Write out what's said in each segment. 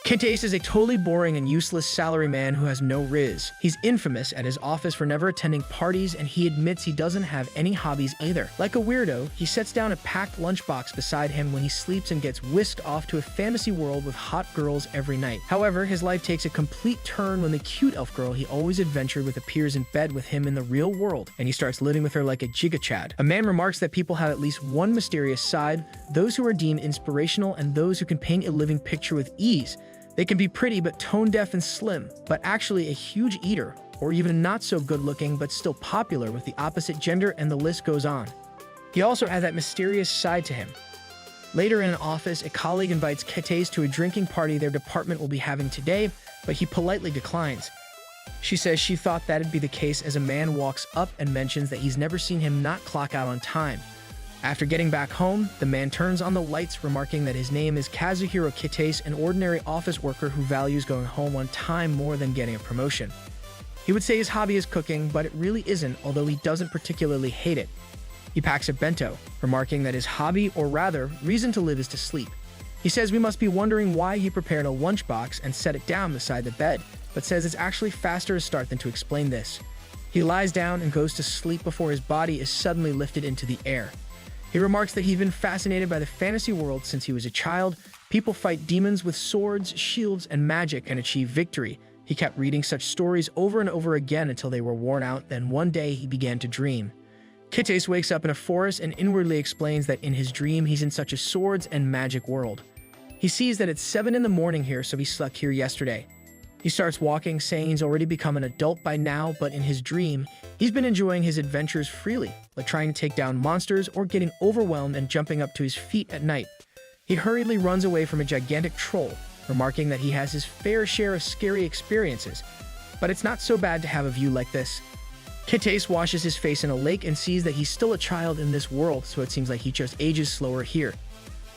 Kitace is a totally boring and useless salaryman who has no riz. He's infamous at his office for never attending parties, and he admits he doesn't have any hobbies either. Like a weirdo, he sets down a packed lunchbox beside him when he sleeps and gets whisked off to a fantasy world with hot girls every night. However, his life takes a complete turn when the cute elf girl he always adventured with appears in bed with him in the real world, and he starts living with her like a gigachad. A man remarks that people have at least one mysterious side, those who are deemed inspirational and those who can paint a living picture with ease. They can be pretty but tone-deaf and slim, but actually a huge eater, or even not so good-looking but still popular with the opposite gender, and the list goes on. He also has that mysterious side to him. Later in an office, a colleague invites Kitace to a drinking party their department will be having today, but he politely declines. She says she thought that'd be the case as a man walks up and mentions that he's never seen him not clock out on time. After getting back home, the man turns on the lights, remarking that his name is Kazuhiro Kitace, an ordinary office worker who values going home on time more than getting a promotion. He would say his hobby is cooking, but it really isn't, although he doesn't particularly hate it. He packs a bento, remarking that his hobby, or rather, reason to live, is to sleep. He says we must be wondering why he prepared a lunchbox and set it down beside the bed, but says it's actually faster to start than to explain this. He lies down and goes to sleep before his body is suddenly lifted into the air. He remarks that he's been fascinated by the fantasy world since he was a child. People fight demons with swords, shields, and magic and achieve victory. He kept reading such stories over and over again until they were worn out, then one day he began to dream. Kitace wakes up in a forest and inwardly explains that in his dream he's in such a swords and magic world. He sees that it's 7 in the morning here, so he slept here yesterday. He starts walking, saying he's already become an adult by now, but in his dream, he's been enjoying his adventures freely, like trying to take down monsters or getting overwhelmed and jumping up to his feet at night. He hurriedly runs away from a gigantic troll, remarking that he has his fair share of scary experiences, but it's not so bad to have a view like this. Kitace washes his face in a lake and sees that he's still a child in this world, so it seems like he just ages slower here.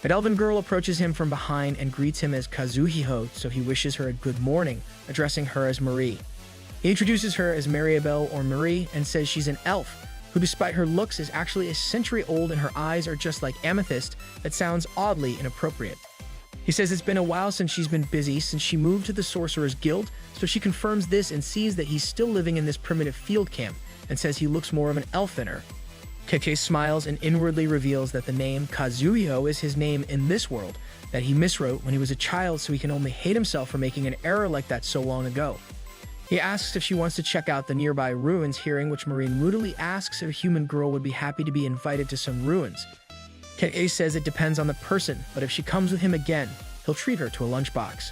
An elven girl approaches him from behind and greets him as Kazuhiro, so he wishes her a good morning, addressing her as Marie. He introduces her as Maribel or Marie and says she's an elf, who despite her looks is actually a century old and her eyes are just like amethyst. That sounds oddly inappropriate. He says it's been a while since she's been busy since she moved to the Sorcerer's Guild, so she confirms this and sees that he's still living in this primitive field camp and says he looks more of an elf than her. Kitace smiles and inwardly reveals that the name Kazuhiro is his name in this world, that he miswrote when he was a child, so he can only hate himself for making an error like that so long ago. He asks if she wants to check out the nearby ruins, hearing which Marie moodily asks if a human girl would be happy to be invited to some ruins. Kitace says it depends on the person, but if she comes with him again, he'll treat her to a lunchbox.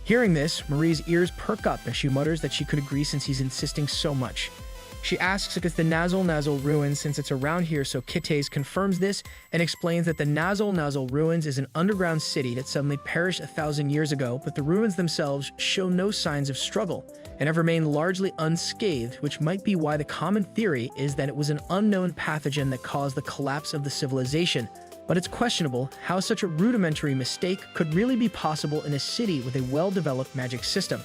Hearing this, Marie's ears perk up and she mutters that she could agree since he's insisting so much. She asks if it's the Nazul ruins since it's around here, so Kitace confirms this and explains that the Nazul ruins is an underground city that suddenly perished 1,000 years ago, but the ruins themselves show no signs of struggle and have remained largely unscathed, which might be why the common theory is that it was an unknown pathogen that caused the collapse of the civilization. But it's questionable how such a rudimentary mistake could really be possible in a city with a well-developed magic system.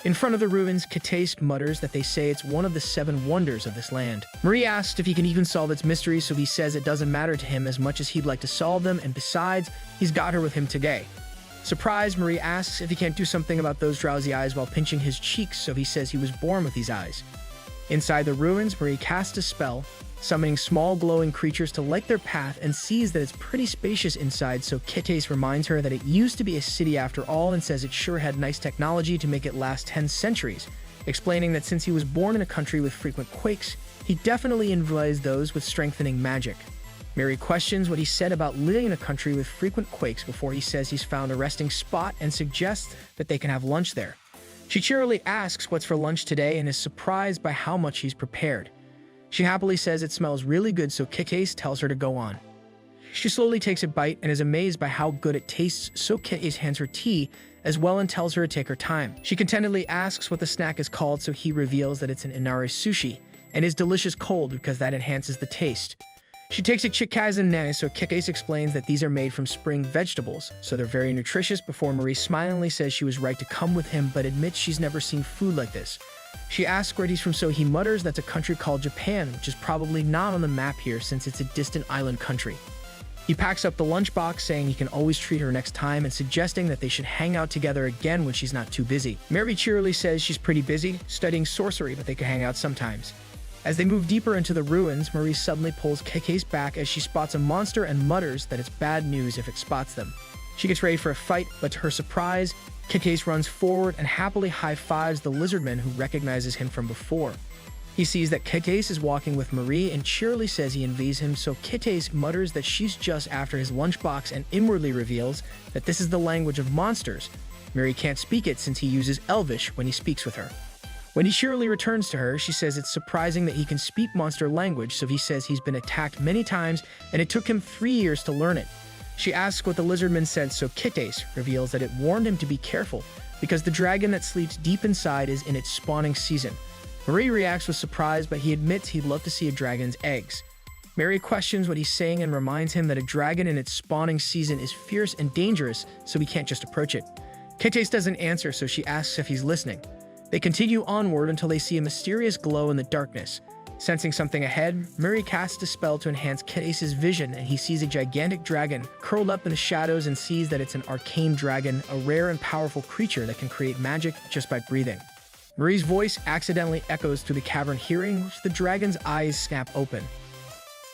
In front of the ruins, Kitace mutters that they say it's one of the 7 wonders of this land. Marie asks if he can even solve its mysteries, so he says it doesn't matter to him as much as he'd like to solve them, and besides, he's got her with him today. Surprised, Marie asks if he can't do something about those drowsy eyes while pinching his cheeks, so he says he was born with these eyes. Inside the ruins, Marie casts a spell, summoning small glowing creatures to light their path, and sees that it's pretty spacious inside, so Kitace reminds her that it used to be a city after all and says it sure had nice technology to make it last 10 centuries, explaining that since he was born in a country with frequent quakes, he definitely envies those with strengthening magic. Mary questions what he said about living in a country with frequent quakes before he says he's found a resting spot and suggests that they can have lunch there. She cheerily asks what's for lunch today and is surprised by how much he's prepared. She happily says it smells really good, so Kitace tells her to go on. She slowly takes a bite and is amazed by how good it tastes, so Kitace hands her tea as well and tells her to take her time. She contentedly asks what the snack is called, so he reveals that it's an inari sushi and is delicious cold because that enhances the taste. She takes a chikazan, so Kitace explains that these are made from spring vegetables, so they're very nutritious, before Marie smilingly says she was right to come with him but admits she's never seen food like this. She asks where he's from, so he mutters that's a country called Japan, which is probably not on the map here since it's a distant island country. He packs up the lunchbox, saying he can always treat her next time and suggesting that they should hang out together again when she's not too busy. Mary cheerily says she's pretty busy, studying sorcery, but they could hang out sometimes. As they move deeper into the ruins, Marie suddenly pulls Kekkei's back as she spots a monster and mutters that it's bad news if it spots them. She gets ready for a fight, but to her surprise, Kekkei runs forward and happily high-fives the lizardman who recognizes him from before. He sees that Kekkei is walking with Marie and cheerily says he envies him, so Kekkei mutters that she's just after his lunchbox and inwardly reveals that this is the language of monsters. Marie can't speak it since he uses Elvish when he speaks with her. When he cheerily returns to her, she says it's surprising that he can speak monster language, so he says he's been attacked many times and it took him 3 years to learn it. She asks what the lizardman said, so Kekkei reveals that it warned him to be careful because the dragon that sleeps deep inside is in its spawning season. Marie reacts with surprise, but he admits he'd love to see a dragon's eggs. Mary questions what he's saying and reminds him that a dragon in its spawning season is fierce and dangerous, so he can't just approach it. Kekkei doesn't answer, so she asks if he's listening. They continue onward until they see a mysterious glow in the darkness. Sensing something ahead, Mary casts a spell to enhance Kekkei's vision, and he sees a gigantic dragon curled up in the shadows and sees that it's an arcane dragon, a rare and powerful creature that can create magic just by breathing. Marie's voice accidentally echoes through the cavern, hearing which the dragon's eyes snap open.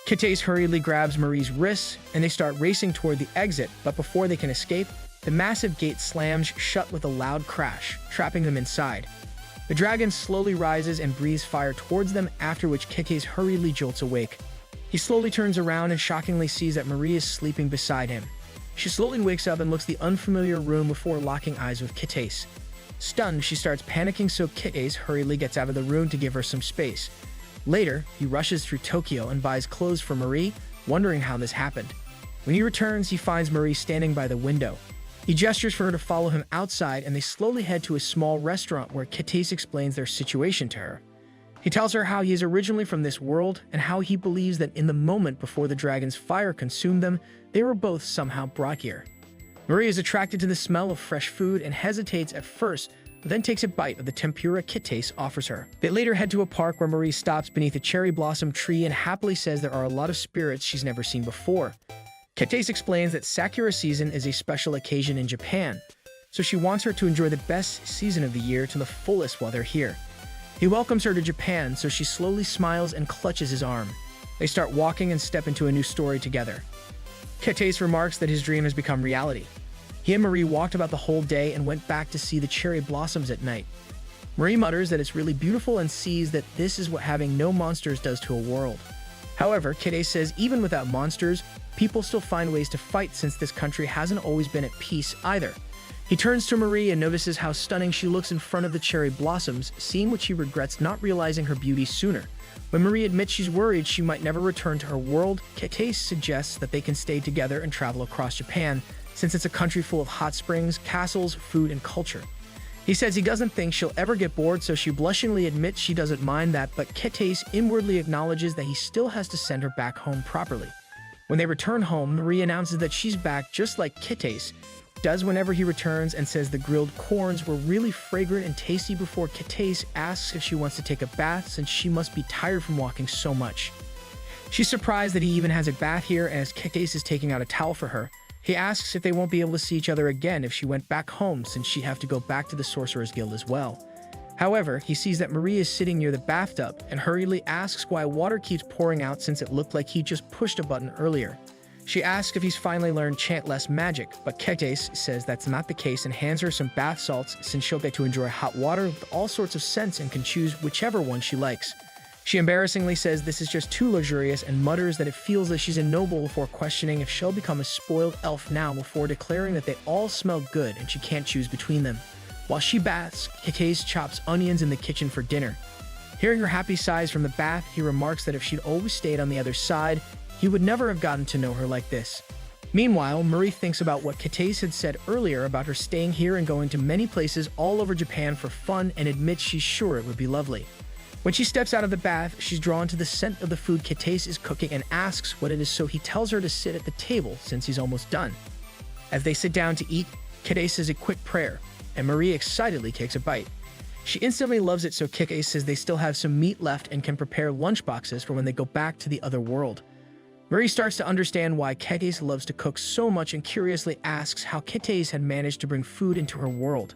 Kekkei hurriedly grabs Marie's wrists, and they start racing toward the exit, but before they can escape, the massive gate slams shut with a loud crash, trapping them inside. The dragon slowly rises and breathes fire towards them, after which Kekkei hurriedly jolts awake. He slowly turns around and shockingly sees that Marie is sleeping beside him. She slowly wakes up and looks the unfamiliar room before locking eyes with Kekkei. Stunned, she starts panicking, so Kekkei hurriedly gets out of the room to give her some space. Later, he rushes through Tokyo and buys clothes for Marie, wondering how this happened. When he returns, he finds Marie standing by the window. He gestures for her to follow him outside, and they slowly head to a small restaurant where Kekkei explains their situation to her. He tells her how he is originally from this world and how he believes that in the moment before the dragon's fire consumed them, they were both somehow brought here. Marie is attracted to the smell of fresh food and hesitates at first, but then takes a bite of the tempura Kekkei offers her. They later head to a park where Marie stops beneath a cherry blossom tree and happily says there are a lot of spirits she's never seen before. Kekkei explains that Sakura season is a special occasion in Japan, so she wants her to enjoy the best season of the year to the fullest while they're here. He welcomes her to Japan, so she slowly smiles and clutches his arm. They start walking and step into a new story together. Kekkei remarks that his dream has become reality. He and Marie walked about the whole day and went back to see the cherry blossoms at night. Marie mutters that it's really beautiful and sees that this is what having no monsters does to a world. However, Kekkei says even without monsters, people still find ways to fight since this country hasn't always been at peace either. He turns to Marie and notices how stunning she looks in front of the cherry blossoms, seeing which he regrets not realizing her beauty sooner. When Marie admits she's worried she might never return to her world, Kekkei suggests that they can stay together and travel across Japan, since it's a country full of hot springs, castles, food, and culture. He says he doesn't think she'll ever get bored, so she blushingly admits she doesn't mind that, but Kekkei inwardly acknowledges that he still has to send her back home properly. When they return home, Marie announces that she's back just like Kekkei does whenever he returns, and says the grilled corns were really fragrant and tasty before Kekkei asks if she wants to take a bath since she must be tired from walking so much. She's surprised that he even has a bath here, and as Kekkei is taking out a towel for her, he asks if they won't be able to see each other again if she went back home since she'd have to go back to the Sorcerer's Guild as well. However, he sees that Marie is sitting near the bathtub and hurriedly asks why water keeps pouring out since it looked like he just pushed a button earlier. She asks if he's finally learned chant less magic, but Kekkei says that's not the case and hands her some bath salts since she'll get to enjoy hot water with all sorts of scents and can choose whichever one she likes. She embarrassingly says this is just too luxurious and mutters that it feels that she's a noble before questioning if she'll become a spoiled elf now before declaring that they all smell good and she can't choose between them. While she baths, Kekkei chops onions in the kitchen for dinner. Hearing her happy sighs from the bath, he remarks that if she'd always stayed on the other side, he would never have gotten to know her like this. Meanwhile, Marie thinks about what Kekkei had said earlier about her staying here and going to many places all over Japan for fun and admits she's sure it would be lovely. When she steps out of the bath, she's drawn to the scent of the food Kekkei is cooking and asks what it is, so he tells her to sit at the table since he's almost done. As they sit down to eat, Kekkei says a quick prayer, and Marie excitedly takes a bite. She instantly loves it, so Kekkei says they still have some meat left and can prepare lunchboxes for when they go back to the other world. Marie starts to understand why Kitase loves to cook so much and curiously asks how Kitase had managed to bring food into her world.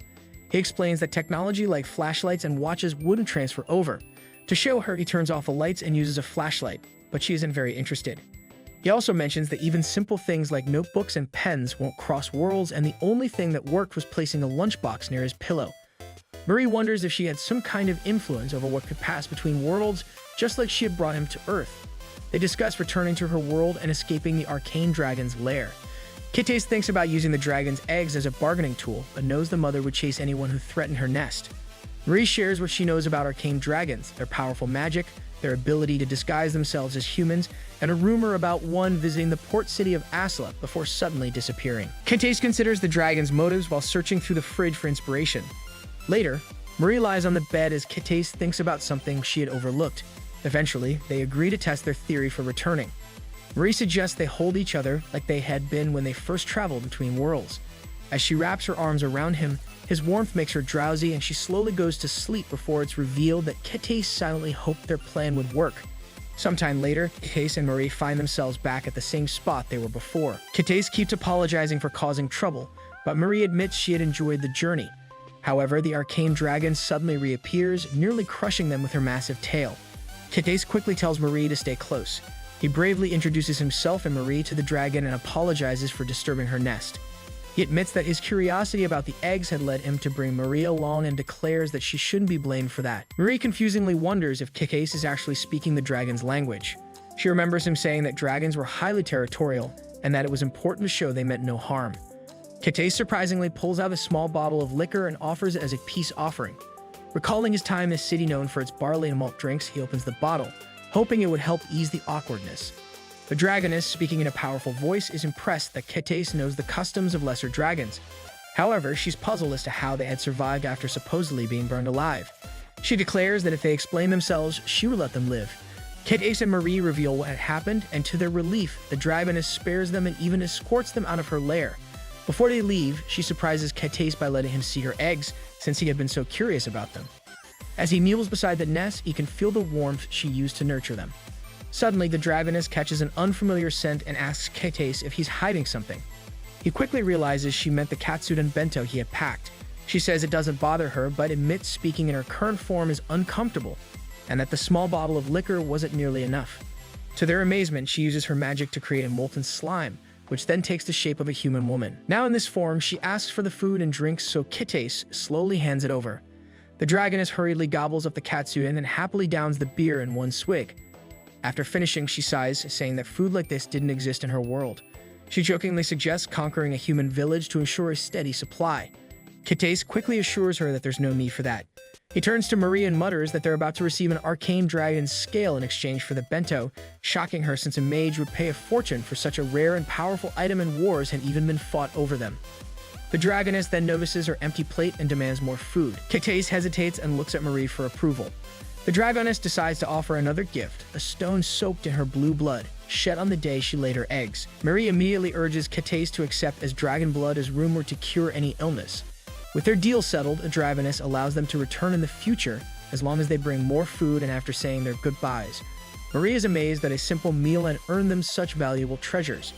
He explains that technology like flashlights and watches wouldn't transfer over. To show her, he turns off the lights and uses a flashlight, but she isn't very interested. He also mentions that even simple things like notebooks and pens won't cross worlds, and the only thing that worked was placing a lunchbox near his pillow. Marie wonders if she had some kind of influence over what could pass between worlds, just like she had brought him to Earth. They discuss returning to her world and escaping the arcane dragon's lair. Kitase thinks about using the dragon's eggs as a bargaining tool, but knows the mother would chase anyone who threatened her nest. Marie shares what she knows about arcane dragons, their powerful magic, their ability to disguise themselves as humans, and a rumor about one visiting the port city of Asla before suddenly disappearing. Kitase considers the dragon's motives while searching through the fridge for inspiration. Later, Marie lies on the bed as Kitase thinks about something she had overlooked. Eventually, they agree to test their theory for returning. Marie suggests they hold each other like they had been when they first traveled between worlds. As she wraps her arms around him, his warmth makes her drowsy and she slowly goes to sleep before it's revealed that Kitase silently hoped their plan would work. Sometime later, Kitase and Marie find themselves back at the same spot they were before. Kitase keeps apologizing for causing trouble, but Marie admits she had enjoyed the journey. However, the arcane dragon suddenly reappears, nearly crushing them with her massive tail. Kitase quickly tells Marie to stay close. He bravely introduces himself and Marie to the dragon and apologizes for disturbing her nest. He admits that his curiosity about the eggs had led him to bring Marie along and declares that she shouldn't be blamed for that. Marie confusingly wonders if Kitase is actually speaking the dragon's language. She remembers him saying that dragons were highly territorial and that it was important to show they meant no harm. Kitase surprisingly pulls out a small bottle of liquor and offers it as a peace offering. Recalling his time in a city known for its barley and malt drinks, he opens the bottle, hoping it would help ease the awkwardness. The dragoness, speaking in a powerful voice, is impressed that Kitase knows the customs of lesser dragons. However, she's puzzled as to how they had survived after supposedly being burned alive. She declares that if they explain themselves, she will let them live. Kitase and Marie reveal what had happened, and to their relief, the dragoness spares them and even escorts them out of her lair. Before they leave, she surprises Kitase by letting him see her eggs, since he had been so curious about them. As he kneels beside the nest, he can feel the warmth she used to nurture them. Suddenly, the dragoness catches an unfamiliar scent and asks Kitase if he's hiding something. He quickly realizes she meant the katsudon bento he had packed. She says it doesn't bother her, but admits speaking in her current form is uncomfortable, and that the small bottle of liquor wasn't nearly enough. To their amazement, she uses her magic to create a molten slime, which then takes the shape of a human woman. Now in this form, she asks for the food and drinks, so Kitase slowly hands it over. The dragoness hurriedly gobbles up the katsudon and happily downs the beer in one swig. After finishing, she sighs, saying that food like this didn't exist in her world. She jokingly suggests conquering a human village to ensure a steady supply. Kitase quickly assures her that there's no need for that. He turns to Marie and mutters that they're about to receive an arcane dragon's scale in exchange for the bento, shocking her since a mage would pay a fortune for such a rare and powerful item, and wars had even been fought over them. The dragoness then notices her empty plate and demands more food. Kitase hesitates and looks at Marie for approval. The dragoness decides to offer another gift, a stone soaked in her blue blood, shed on the day she laid her eggs. Marie immediately urges Kitase to accept, as dragon blood is rumored to cure any illness. With their deal settled, a dragoness allows them to return in the future as long as they bring more food and after saying their goodbyes. Marie is amazed that a simple meal had earned them such valuable treasures.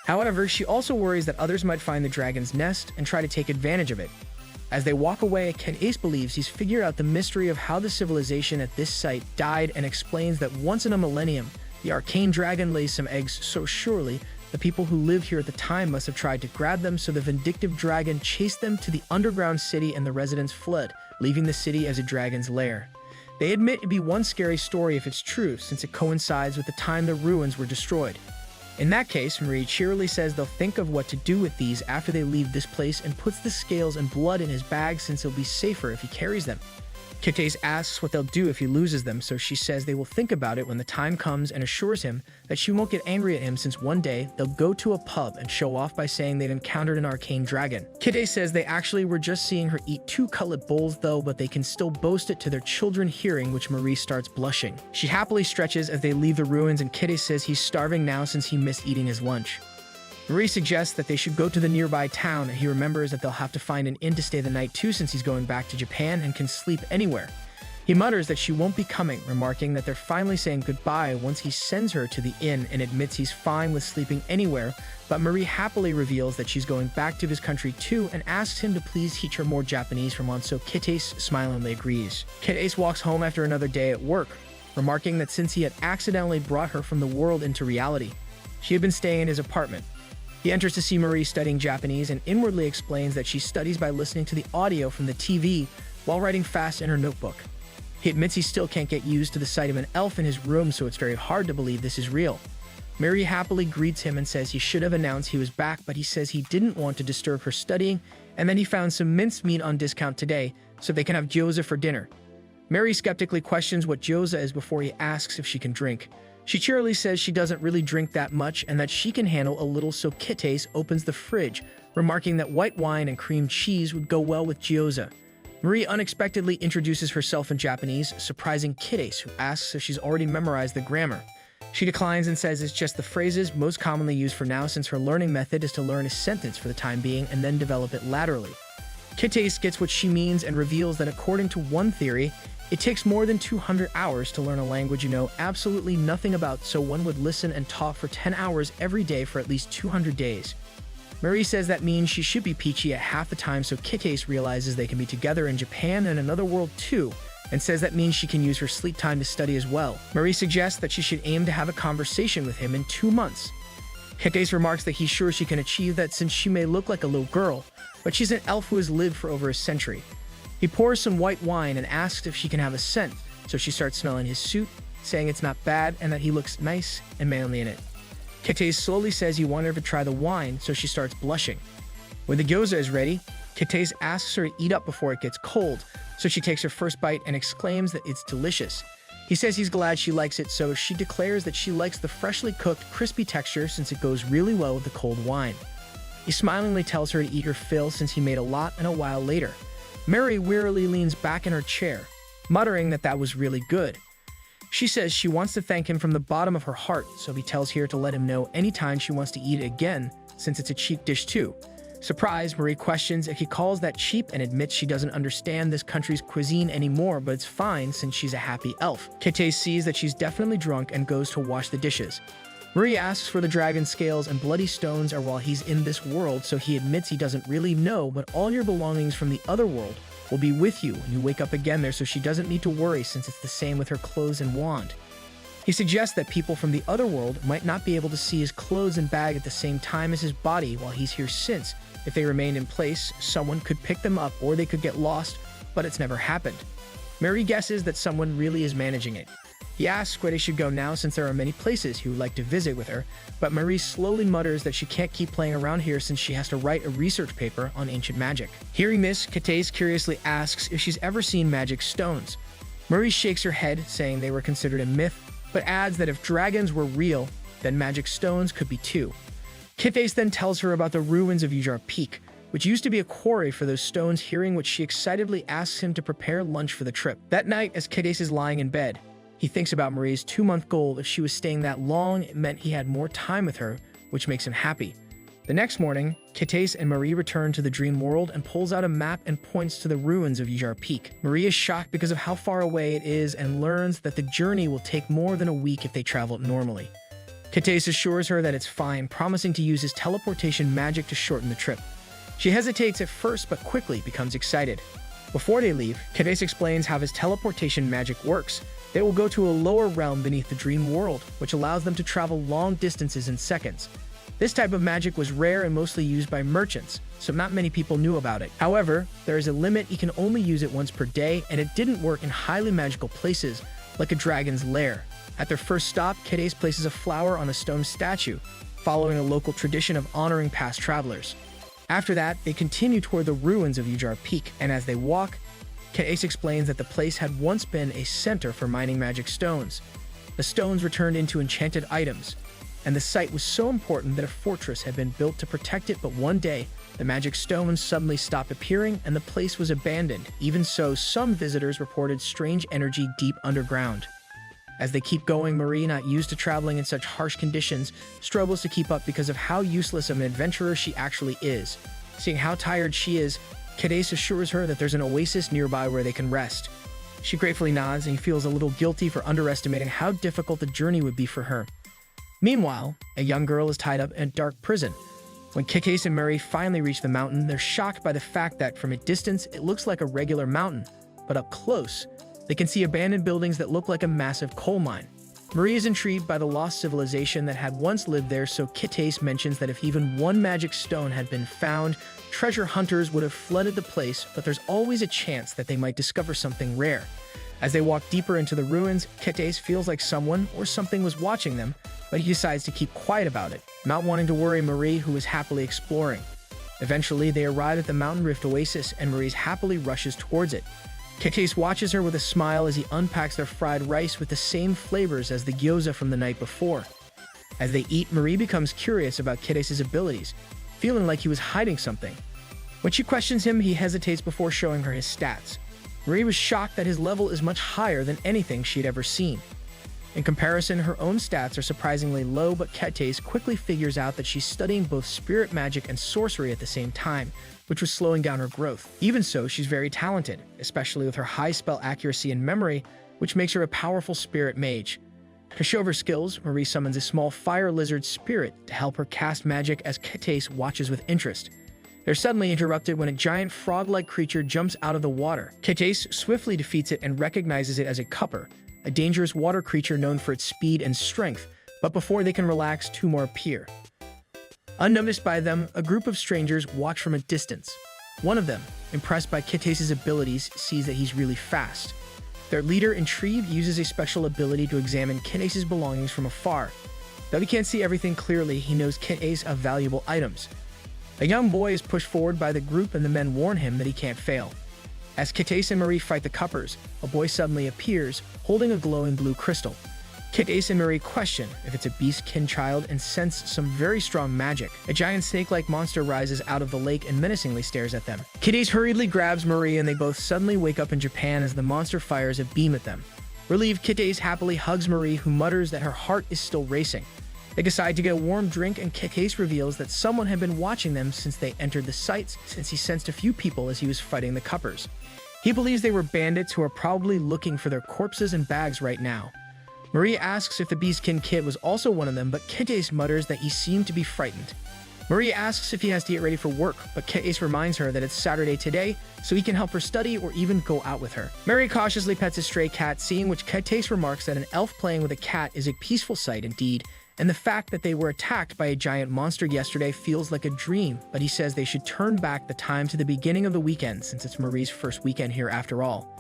However, she also worries that others might find the dragon's nest and try to take advantage of it. As they walk away, Kitase believes he's figured out the mystery of how the civilization at this site died and explains that once in a millennium, the arcane dragon lays some eggs so surely the people who lived here at the time must have tried to grab them, so the vindictive dragon chased them to the underground city and the residents fled, leaving the city as a dragon's lair. They admit it'd be one scary story if it's true, since it coincides with the time the ruins were destroyed. In that case, Marie cheerily says they'll think of what to do with these after they leave this place and puts the scales and blood in his bag, since it'll be safer if he carries them. Kitase asks what they'll do if he loses them, so she says they will think about it when the time comes and assures him that she won't get angry at him, since one day they'll go to a pub and show off by saying they'd encountered an arcane dragon. Kitase says they actually were just seeing her eat 2 cutlet bowls though, but they can still boast it to their children hearing, which Marie starts blushing. She happily stretches as they leave the ruins, and Kitase says he's starving now since he missed eating his lunch. Marie suggests that they should go to the nearby town, and he remembers that they'll have to find an inn to stay the night too, since he's going back to Japan and can sleep anywhere. He mutters that she won't be coming, remarking that they're finally saying goodbye once he sends her to the inn and admits he's fine with sleeping anywhere, but Marie happily reveals that she's going back to his country too and asks him to please teach her more Japanese from on, so Kitase smilingly agrees. Kitase walks home after another day at work, remarking that since he had accidentally brought her from the world into reality, she had been staying in his apartment. He enters to see Marie studying Japanese and inwardly explains that she studies by listening to the audio from the TV while writing fast in her notebook. He admits he still can't get used to the sight of an elf in his room, so it's very hard to believe this is real. Marie happily greets him and says he should have announced he was back, but he says he didn't want to disturb her studying and then he found some minced meat on discount today so they can have gyoza for dinner. Marie skeptically questions what gyoza is before he asks if she can drink. She cheerily says she doesn't really drink that much and that she can handle a little, so Kitase opens the fridge, remarking that white wine and cream cheese would go well with gyoza. Marie unexpectedly introduces herself in Japanese, surprising Kitase, who asks if she's already memorized the grammar. She declines and says it's just the phrases most commonly used for now, since her learning method is to learn a sentence for the time being and then develop it laterally. Kitase gets what she means and reveals that according to one theory, it takes more than 200 hours to learn a language you know absolutely nothing about, so one would listen and talk for 10 hours every day for at least 200 days. Marie says that means she should be peachy at half the time, so Kitase realizes they can be together in Japan and another world too, and says that means she can use her sleep time to study as well. Marie suggests that she should aim to have a conversation with him in 2 months. Kitase remarks that he's sure she can achieve that since she may look like a little girl, but she's an elf who has lived for over a century. He pours some white wine and asks if she can have a scent, so she starts smelling his suit, saying it's not bad and that he looks nice and manly in it. Kitase slowly says he wanted her to try the wine, so she starts blushing. When the gyoza is ready, Kitase asks her to eat up before it gets cold, so she takes her first bite and exclaims that it's delicious. He says he's glad she likes it, so she declares that she likes the freshly cooked, crispy texture since it goes really well with the cold wine. He smilingly tells her to eat her fill since he made a lot, and a while later, Marie wearily leans back in her chair, muttering that that was really good. She says she wants to thank him from the bottom of her heart, so he tells her to let him know anytime she wants to eat it again, since it's a cheap dish too. Surprised, Marie questions if he calls that cheap and admits she doesn't understand this country's cuisine anymore, but it's fine since she's a happy elf. Kitase sees that she's definitely drunk and goes to wash the dishes. Marie asks for the dragon scales and bloody stones are while he's in this world, so he admits he doesn't really know, but all your belongings from the other world will be with you when you wake up again there, so she doesn't need to worry since it's the same with her clothes and wand. He suggests that people from the other world might not be able to see his clothes and bag at the same time as his body while he's here, since if they remain in place, someone could pick them up or they could get lost, but it's never happened. Marie guesses that someone really is managing it. He asks where they should go now since there are many places he would like to visit with her, but Marie slowly mutters that she can't keep playing around here since she has to write a research paper on ancient magic. Hearing this, Kitase curiously asks if she's ever seen magic stones. Marie shakes her head, saying they were considered a myth, but adds that if dragons were real, then magic stones could be too. Kitase then tells her about the ruins of Ujar Peak, which used to be a quarry for those stones, hearing which she excitedly asks him to prepare lunch for the trip. That night, as Kitase is lying in bed, he thinks about Marie's 2-month goal. If she was staying that long, it meant he had more time with her, which makes him happy. The next morning, Kitase and Marie return to the dream world and pulls out a map and points to the ruins of Ujar Peak. Marie is shocked because of how far away it is and learns that the journey will take more than a week if they travel normally. Kitase assures her that it's fine, promising to use his teleportation magic to shorten the trip. She hesitates at first, but quickly becomes excited. Before they leave, Kitase explains how his teleportation magic works. They will go to a lower realm beneath the dream world, which allows them to travel long distances in seconds. This type of magic was rare and mostly used by merchants, so not many people knew about it. However, there is a limit. You can only use it once per day, and it didn't work in highly magical places, like a dragon's lair. At their first stop, Kitase places a flower on a stone statue, following a local tradition of honoring past travelers. After that, they continue toward the ruins of Ujar Peak, and as they walk, Kitase explains that the place had once been a center for mining magic stones. The stones were turned into enchanted items, and the site was so important that a fortress had been built to protect it, but one day, the magic stones suddenly stopped appearing and the place was abandoned. Even so, some visitors reported strange energy deep underground. As they keep going, Marie, not used to traveling in such harsh conditions, struggles to keep up because of how useless of an adventurer she actually is. Seeing how tired she is, Kitase assures her that there's an oasis nearby where they can rest. She gratefully nods, and he feels a little guilty for underestimating how difficult the journey would be for her. Meanwhile, a young girl is tied up in a dark prison. When Kitase and Murray finally reach the mountain, they're shocked by the fact that from a distance it looks like a regular mountain, but up close, they can see abandoned buildings that look like a massive coal mine. Murray is intrigued by the lost civilization that had once lived there, so Kitase mentions that if even one magic stone had been found, treasure hunters would have flooded the place, but there's always a chance that they might discover something rare. As they walk deeper into the ruins, Kitase feels like someone or something was watching them, but he decides to keep quiet about it, not wanting to worry Marie, who is happily exploring. Eventually, they arrive at the Mountain Rift Oasis, and Marie happily rushes towards it. Kitase watches her with a smile as he unpacks their fried rice with the same flavors as the gyoza from the night before. As they eat, Marie becomes curious about Kitase's abilities, feeling like he was hiding something. When she questions him, he hesitates before showing her his stats. Marie was shocked that his level is much higher than anything she had ever seen. In comparison, her own stats are surprisingly low, but Kitase quickly figures out that she's studying both spirit magic and sorcery at the same time, which was slowing down her growth. Even so, she's very talented, especially with her high spell accuracy and memory, which makes her a powerful spirit mage. To show her skills, Marie summons a small fire lizard spirit to help her cast magic as Kitase watches with interest. They're suddenly interrupted when a giant frog-like creature jumps out of the water. Kitase swiftly defeats it and recognizes it as a cupper, a dangerous water creature known for its speed and strength, but before they can relax, two more appear. Unnoticed by them, a group of strangers watch from a distance. One of them, impressed by Kitase's abilities, sees that he's really fast. Their leader, intrigued, uses a special ability to examine Kitase's belongings from afar. Though he can't see everything clearly, he knows Kitase have valuable items. A young boy is pushed forward by the group, and the men warn him that he can't fail. As Kitase and Marie fight the cuppers, a boy suddenly appears, holding a glowing blue crystal. Kitase and Marie question if it's a beast-kin child and sense some very strong magic. A giant snake-like monster rises out of the lake and menacingly stares at them. Kitase hurriedly grabs Marie, and they both suddenly wake up in Japan as the monster fires a beam at them. Relieved, Kitase happily hugs Marie, who mutters that her heart is still racing. They decide to get a warm drink, and Kitase reveals that someone had been watching them since they entered the sites, since he sensed a few people as he was fighting the cuppers. He believes they were bandits who are probably looking for their corpses and bags right now. Marie asks if the Beastkin kid was also one of them, but Kitase mutters that he seemed to be frightened. Marie asks if he has to get ready for work, but Kitase reminds her that it's Saturday today, so he can help her study or even go out with her. Marie cautiously pets a stray cat, seeing which Kitase remarks that an elf playing with a cat is a peaceful sight indeed, and the fact that they were attacked by a giant monster yesterday feels like a dream, but he says they should turn back the time to the beginning of the weekend since it's Marie's first weekend here after all.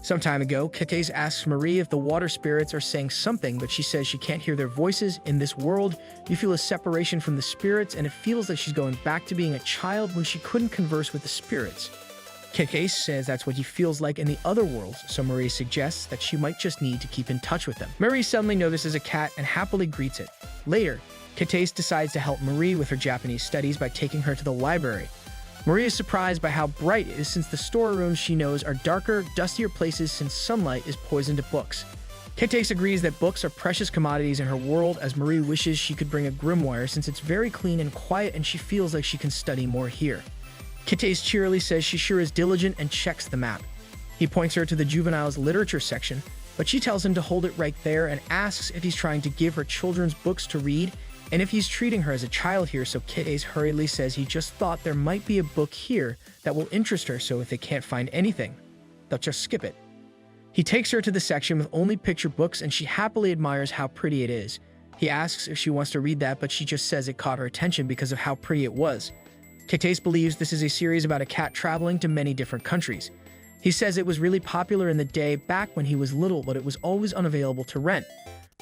Some time ago, Kitase asks Marie if the water spirits are saying something, but she says she can't hear their voices. In this world, you feel a separation from the spirits, and it feels like she's going back to being a child when she couldn't converse with the spirits. Kitase says that's what he feels like in the other worlds, so Marie suggests that she might just need to keep in touch with them. Marie suddenly notices a cat and happily greets it. Later, Kitase decides to help Marie with her Japanese studies by taking her to the library. Marie is surprised by how bright it is since the storerooms she knows are darker, dustier places since sunlight is poison to books. Kitase agrees that books are precious commodities in her world, as Marie wishes she could bring a grimoire since it's very clean and quiet and she feels like she can study more here. Kitase cheerily says she sure is diligent and checks the map. He points her to the juveniles literature section, but she tells him to hold it right there and asks if he's trying to give her children's books to read and if he's treating her as a child here, so Kitase hurriedly says he just thought there might be a book here that will interest her, so if they can't find anything, they'll just skip it. He takes her to the section with only picture books, and she happily admires how pretty it is. He asks if she wants to read that, but she just says it caught her attention because of how pretty it was. Kitase believes this is a series about a cat traveling to many different countries. He says it was really popular in the day back when he was little, but it was always unavailable to rent.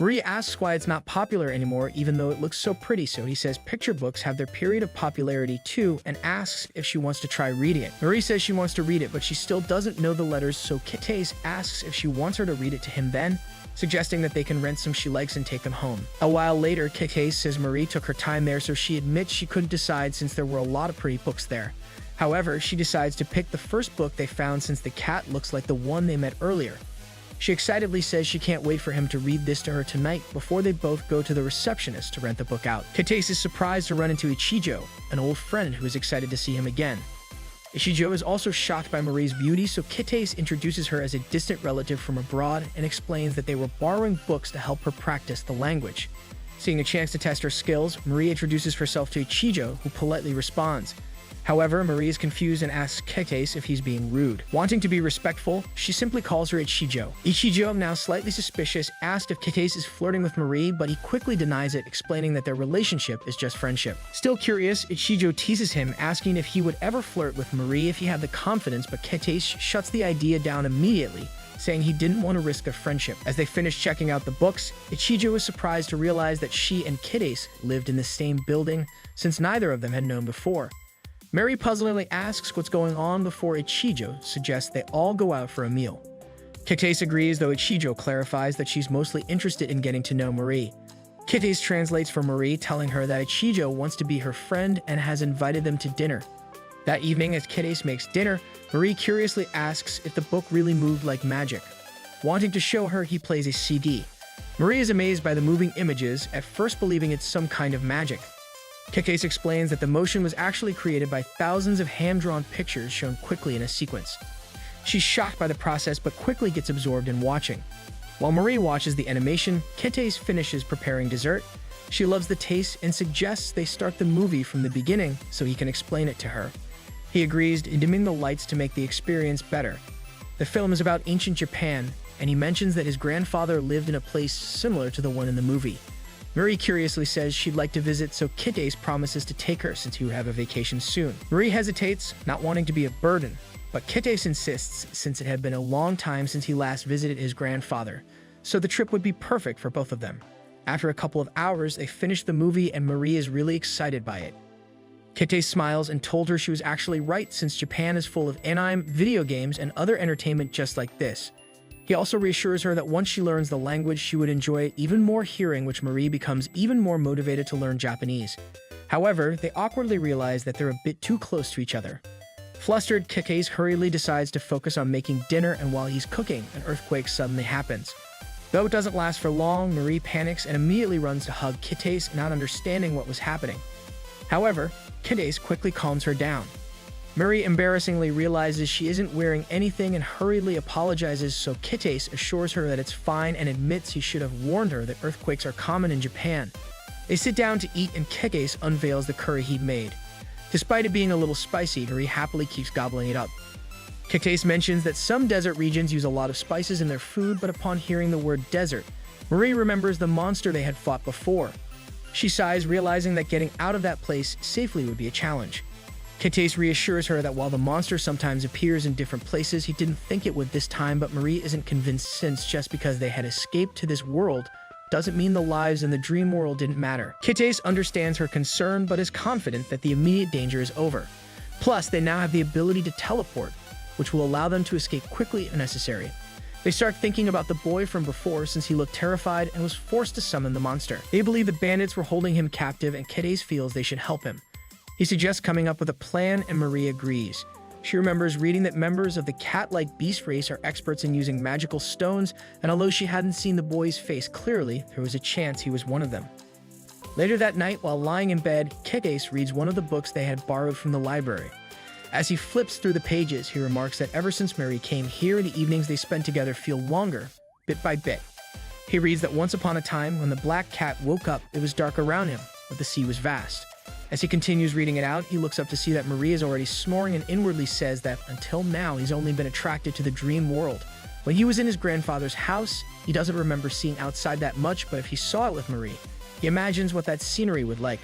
Marie asks why it's not popular anymore, even though it looks so pretty, so he says picture books have their period of popularity too, and asks if she wants to try reading it. Marie says she wants to read it, but she still doesn't know the letters, so Kitase asks if she wants her to read it to him then, suggesting that they can rent some she likes and take them home. A while later, Kitase says Marie took her time there, so she admits she couldn't decide since there were a lot of pretty books there. However, she decides to pick the first book they found since the cat looks like the one they met earlier. She excitedly says she can't wait for him to read this to her tonight before they both go to the receptionist to rent the book out. Kitase is surprised to run into Ichijo, an old friend who is excited to see him again. Ishijo is also shocked by Marie's beauty, so Kitase introduces her as a distant relative from abroad and explains that they were borrowing books to help her practice the language. Seeing a chance to test her skills, Marie introduces herself to Ichijo, who politely responds. However, Marie is confused and asks Kitase if he's being rude. Wanting to be respectful, she simply calls her Ichijo. Ichijo, now slightly suspicious, asks if Kitase is flirting with Marie, but he quickly denies it, explaining that their relationship is just friendship. Still curious, Ichijo teases him, asking if he would ever flirt with Marie if he had the confidence, but Kitase shuts the idea down immediately, saying he didn't want to risk their friendship. As they finish checking out the books, Ichijo is surprised to realize that she and Kitase lived in the same building, since neither of them had known before. Mary puzzlingly asks what's going on before Ichijo suggests they all go out for a meal. Kitase agrees, though Ichijo clarifies that she's mostly interested in getting to know Marie. Kitase translates for Marie, telling her that Ichijo wants to be her friend and has invited them to dinner. That evening, as Kitase makes dinner, Marie curiously asks if the book really moved like magic. Wanting to show her, he plays a CD. Marie is amazed by the moving images, at first believing it's some kind of magic. Kitase explains that the motion was actually created by thousands of hand-drawn pictures shown quickly in a sequence. She's shocked by the process but quickly gets absorbed in watching. While Marie watches the animation, Kitase finishes preparing dessert. She loves the taste and suggests they start the movie from the beginning so he can explain it to her. He agrees, dimming the lights to make the experience better. The film is about ancient Japan, and he mentions that his grandfather lived in a place similar to the one in the movie. Marie curiously says she'd like to visit, so Kitase promises to take her since he would have a vacation soon. Marie hesitates, not wanting to be a burden, but Kitase insists since it had been a long time since he last visited his grandfather, so the trip would be perfect for both of them. After a couple of hours, they finish the movie and Marie is really excited by it. Kitase smiles and told her she was actually right since Japan is full of anime, video games, and other entertainment just like this. He also reassures her that once she learns the language, she would enjoy even more hearing, which Marie becomes even more motivated to learn Japanese. However, they awkwardly realize that they're a bit too close to each other. Flustered, Kitase hurriedly decides to focus on making dinner, and while he's cooking, an earthquake suddenly happens. Though it doesn't last for long, Marie panics and immediately runs to hug Kitase, not understanding what was happening. However, Kitase quickly calms her down. Marie embarrassingly realizes she isn't wearing anything and hurriedly apologizes, so Kitase assures her that it's fine and admits he should have warned her that earthquakes are common in Japan. They sit down to eat and Kitase unveils the curry he'd made. Despite it being a little spicy, Marie happily keeps gobbling it up. Kitase mentions that some desert regions use a lot of spices in their food, but upon hearing the word desert, Marie remembers the monster they had fought before. She sighs, realizing that getting out of that place safely would be a challenge. Kitase reassures her that while the monster sometimes appears in different places, he didn't think it would this time, but Marie isn't convinced since just because they had escaped to this world doesn't mean the lives in the dream world didn't matter. Kitase understands her concern, but is confident that the immediate danger is over. Plus, they now have the ability to teleport, which will allow them to escape quickly if necessary. They start thinking about the boy from before since he looked terrified and was forced to summon the monster. They believe the bandits were holding him captive and Kitase feels they should help him. He suggests coming up with a plan and Marie agrees. She remembers reading that members of the cat-like beast race are experts in using magical stones, and although she hadn't seen the boy's face clearly, there was a chance he was one of them. Later that night, while lying in bed, Kitase reads one of the books they had borrowed from the library. As he flips through the pages, he remarks that ever since Marie came here, the evenings they spend together feel longer, bit by bit. He reads that once upon a time, when the black cat woke up, it was dark around him, but the sea was vast. As he continues reading it out, he looks up to see that Marie is already snoring and inwardly says that until now he's only been attracted to the dream world. When he was in his grandfather's house, he doesn't remember seeing outside that much, but if he saw it with Marie, he imagines what that scenery would like.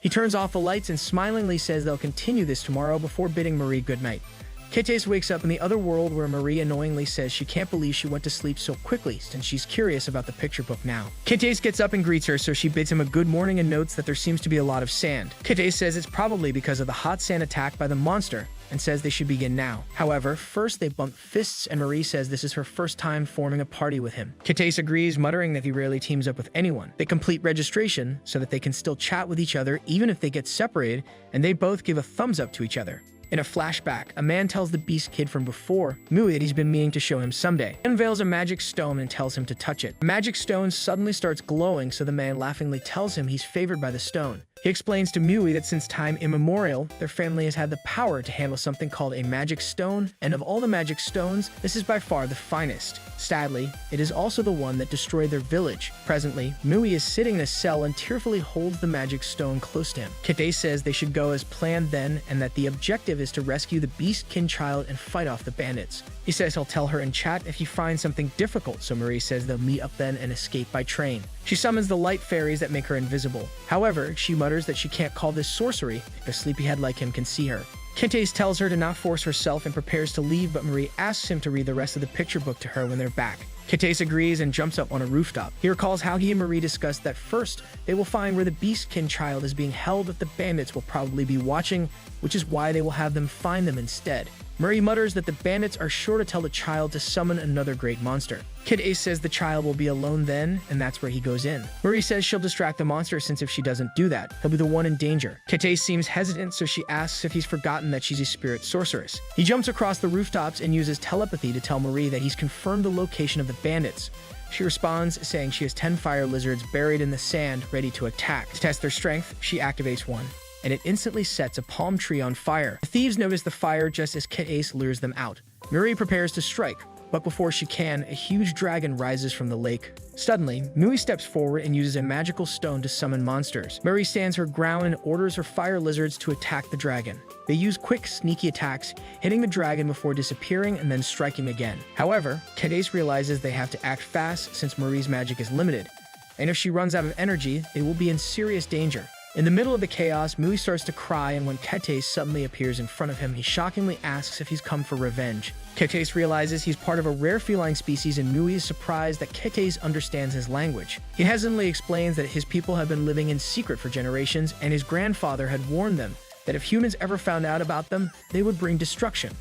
He turns off the lights and smilingly says they'll continue this tomorrow before bidding Marie goodnight. Kitase wakes up in the other world where Marie annoyingly says she can't believe she went to sleep so quickly since she's curious about the picture book now. Kitase gets up and greets her, so she bids him a good morning and notes that there seems to be a lot of sand. Kitase says it's probably because of the hot sand attack by the monster and says they should begin now. However, first they bump fists and Marie says this is her first time forming a party with him. Kitase agrees, muttering that he rarely teams up with anyone. They complete registration so that they can still chat with each other even if they get separated, and they both give a thumbs up to each other. In a flashback, a man tells the Beast Kid from before, Mui, that he's been meaning to show him someday. He unveils a magic stone and tells him to touch it. The magic stone suddenly starts glowing, so the man laughingly tells him he's favored by the stone. He explains to Mui that since time immemorial, their family has had the power to handle something called a magic stone, and of all the magic stones, this is by far the finest. Sadly, it is also the one that destroyed their village. Presently, Mui is sitting in a cell and tearfully holds the magic stone close to him. Kate says they should go as planned then, and that the objective is to rescue the beast-kin child and fight off the bandits. He says he'll tell her in chat if he finds something difficult, so Marie says they'll meet up then and escape by train. She summons the light fairies that make her invisible. However, she mutters that she can't call this sorcery if a sleepyhead like him can see her. Kente tells her to not force herself and prepares to leave, but Marie asks him to read the rest of the picture book to her when they're back. Kente agrees and jumps up on a rooftop. He recalls how he and Marie discussed that first, they will find where the beastkin child is being held, but the bandits will probably be watching, which is why they will have them find them instead. Marie mutters that the bandits are sure to tell the child to summon another great monster. Kid Ace says the child will be alone then, and that's where he goes in. Marie says she'll distract the monster since if she doesn't do that, he'll be the one in danger. Kid Ace seems hesitant, so she asks if he's forgotten that she's a spirit sorceress. He jumps across the rooftops and uses telepathy to tell Marie that he's confirmed the location of the bandits. She responds, saying she has 10 fire lizards buried in the sand ready to attack. To test their strength, she activates one, and it instantly sets a palm tree on fire. The thieves notice the fire just as Kit Ace lures them out. Marie prepares to strike, but before she can, a huge dragon rises from the lake. Suddenly, Mui steps forward and uses a magical stone to summon monsters. Marie stands her ground and orders her fire lizards to attack the dragon. They use quick, sneaky attacks, hitting the dragon before disappearing and then striking again. However, Kit Ace realizes they have to act fast since Marie's magic is limited, and if she runs out of energy, they will be in serious danger. In the middle of the chaos, Mui starts to cry, and when Kete suddenly appears in front of him, he shockingly asks if he's come for revenge. Kete realizes he's part of a rare feline species, and Mui is surprised that Kete understands his language. He hesitantly explains that his people have been living in secret for generations, and his grandfather had warned them that if humans ever found out about them, they would bring destruction.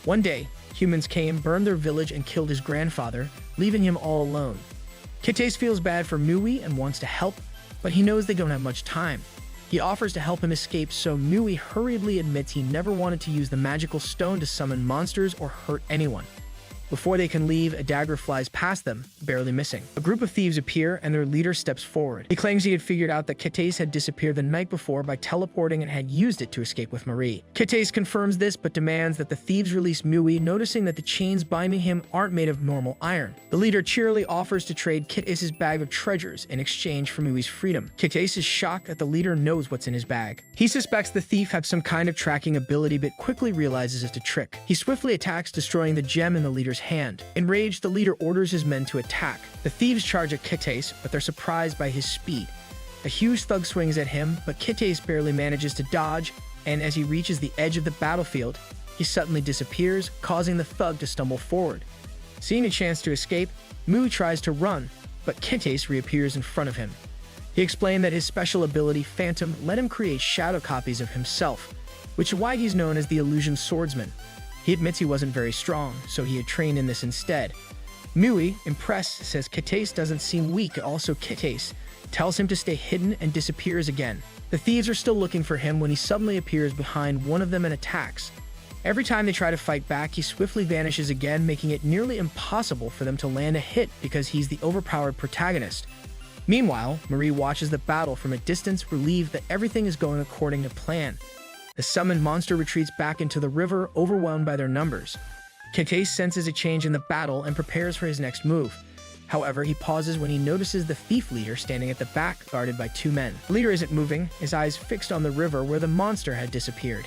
One day, humans came, burned their village, and killed his grandfather, leaving him all alone. Kete feels bad for Mui and wants to help, but he knows they don't have much time. He offers to help him escape, so Mui hurriedly admits he never wanted to use the magical stone to summon monsters or hurt anyone. Before they can leave, a dagger flies past them, barely missing. A group of thieves appear, and their leader steps forward. He claims he had figured out that Kites had disappeared the night before by teleporting and had used it to escape with Marie. Kites confirms this, but demands that the thieves release Mui, noticing that the chains binding him aren't made of normal iron. The leader cheerily offers to trade Kites' bag of treasures in exchange for Mui's freedom. Kites is shocked that the leader knows what's in his bag. He suspects the thief has some kind of tracking ability, but quickly realizes it's a trick. He swiftly attacks, destroying the gem in the leader's hand. Enraged, the leader orders his men to attack. The thieves charge at Kites, but they're surprised by his speed. A huge thug swings at him, but Kites barely manages to dodge, and as he reaches the edge of the battlefield, he suddenly disappears, causing the thug to stumble forward. Seeing a chance to escape, Mu tries to run, but Kites reappears in front of him. He explained that his special ability, Phantom, let him create shadow copies of himself, which is why he's known as the Illusion Swordsman. He admits he wasn't very strong, so he had trained in this instead. Mui, impressed, says Kites doesn't seem weak. Also, Kites tells him to stay hidden and disappears again. The thieves are still looking for him when he suddenly appears behind one of them and attacks. Every time they try to fight back, he swiftly vanishes again, making it nearly impossible for them to land a hit because he's the overpowered protagonist. Meanwhile, Marie watches the battle from a distance, relieved that everything is going according to plan. The summoned monster retreats back into the river, overwhelmed by their numbers. Kete senses a change in the battle and prepares for his next move. However, he pauses when he notices the thief leader standing at the back, guarded by two men. The leader isn't moving, his eyes fixed on the river where the monster had disappeared.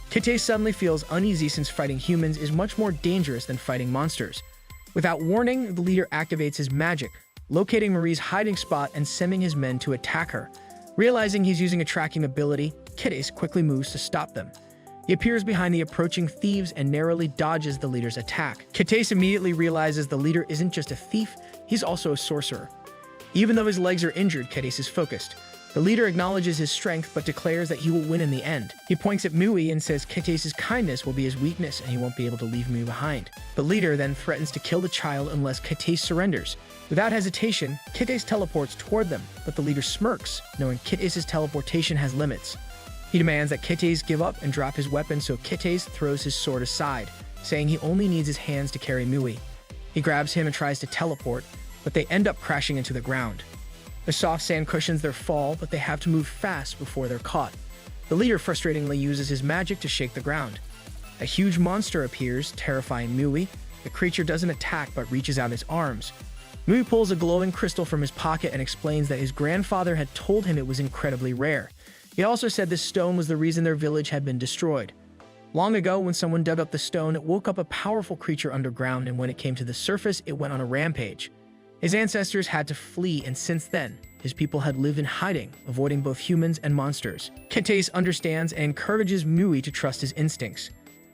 Kete suddenly feels uneasy since fighting humans is much more dangerous than fighting monsters. Without warning, the leader activates his magic, locating Marie's hiding spot and sending his men to attack her. Realizing he's using a tracking ability, Kites quickly moves to stop them. He appears behind the approaching thieves and narrowly dodges the leader's attack. Kites immediately realizes the leader isn't just a thief, he's also a sorcerer. Even though his legs are injured, Kites is focused. The leader acknowledges his strength but declares that he will win in the end. He points at Mui and says Kites' kindness will be his weakness and he won't be able to leave Mui behind. The leader then threatens to kill the child unless Kites surrenders. Without hesitation, Kites teleports toward them, but the leader smirks, knowing Kites' teleportation has limits. He demands that Kites give up and drop his weapon, so Kites throws his sword aside, saying he only needs his hands to carry Mui. He grabs him and tries to teleport, but they end up crashing into the ground. The soft sand cushions their fall, but they have to move fast before they're caught. The leader frustratingly uses his magic to shake the ground. A huge monster appears, terrifying Mui. The creature doesn't attack but reaches out his arms. Mui pulls a glowing crystal from his pocket and explains that his grandfather had told him it was incredibly rare. He also said this stone was the reason their village had been destroyed. Long ago, when someone dug up the stone, it woke up a powerful creature underground, and when it came to the surface, it went on a rampage. His ancestors had to flee, and since then, his people had lived in hiding, avoiding both humans and monsters. Kites understands and encourages Mui to trust his instincts.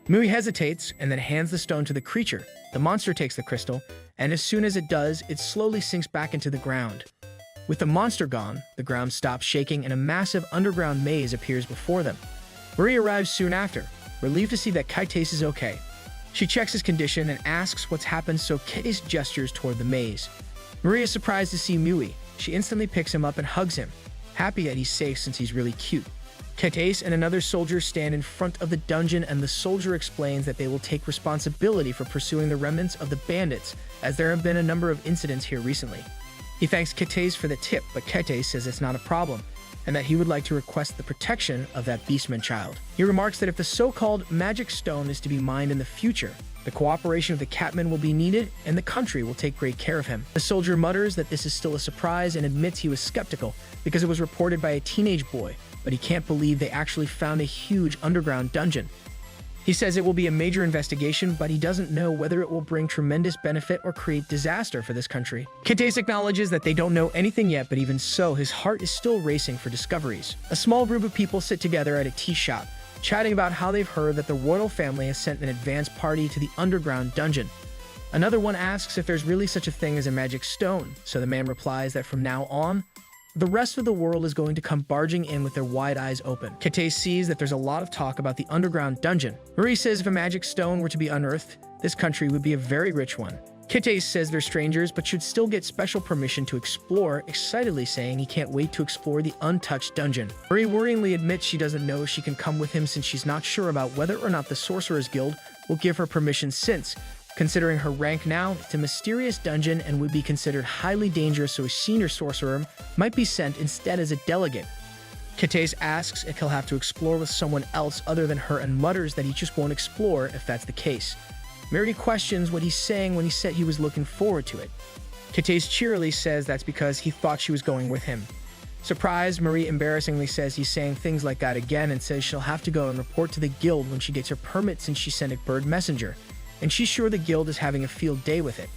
Mui hesitates and then hands the stone to the creature. The monster takes the crystal, and as soon as it does, it slowly sinks back into the ground. With the monster gone, the ground stops shaking and a massive underground maze appears before them. Marie arrives soon after, relieved to see that Kites is okay. She checks his condition and asks what's happened, so Kites gestures toward the maze. Marie is surprised to see Mui. She instantly picks him up and hugs him, happy that he's safe since he's really cute. Kites and another soldier stand in front of the dungeon, and the soldier explains that they will take responsibility for pursuing the remnants of the bandits, as there have been a number of incidents here recently. He thanks Kites for the tip, but Kites says it's not a problem, and that he would like to request the protection of that beastman child. He remarks that if the so-called magic stone is to be mined in the future, the cooperation of the Catman will be needed, and the country will take great care of him. The soldier mutters that this is still a surprise and admits he was skeptical because it was reported by a teenage boy, but he can't believe they actually found a huge underground dungeon. He says it will be a major investigation, but he doesn't know whether it will bring tremendous benefit or create disaster for this country. Kites acknowledges that they don't know anything yet, but even so, his heart is still racing for discoveries. A small group of people sit together at a tea shop, chatting about how they've heard that the royal family has sent an advance party to the underground dungeon. Another one asks if there's really such a thing as a magic stone, so the man replies that from now on, the rest of the world is going to come barging in with their wide eyes open. Kites sees that there's a lot of talk about the underground dungeon. Marie says if a magic stone were to be unearthed, this country would be a very rich one. Kites says they're strangers but should still get special permission to explore, excitedly saying he can't wait to explore the untouched dungeon. Marie worryingly admits she doesn't know if she can come with him since she's not sure about whether or not the Sorcerer's Guild will give her permission since, considering her rank now, it's a mysterious dungeon and would be considered highly dangerous, so a senior sorcerer might be sent instead as a delegate. Kites asks if he'll have to explore with someone else other than her and mutters that he just won't explore if that's the case. Mary questions what he's saying when he said he was looking forward to it. Kites cheerily says that's because he thought she was going with him. Surprised, Marie embarrassingly says he's saying things like that again and says she'll have to go and report to the guild when she gets her permit since she sent a bird messenger, and she's sure the guild is having a field day with it.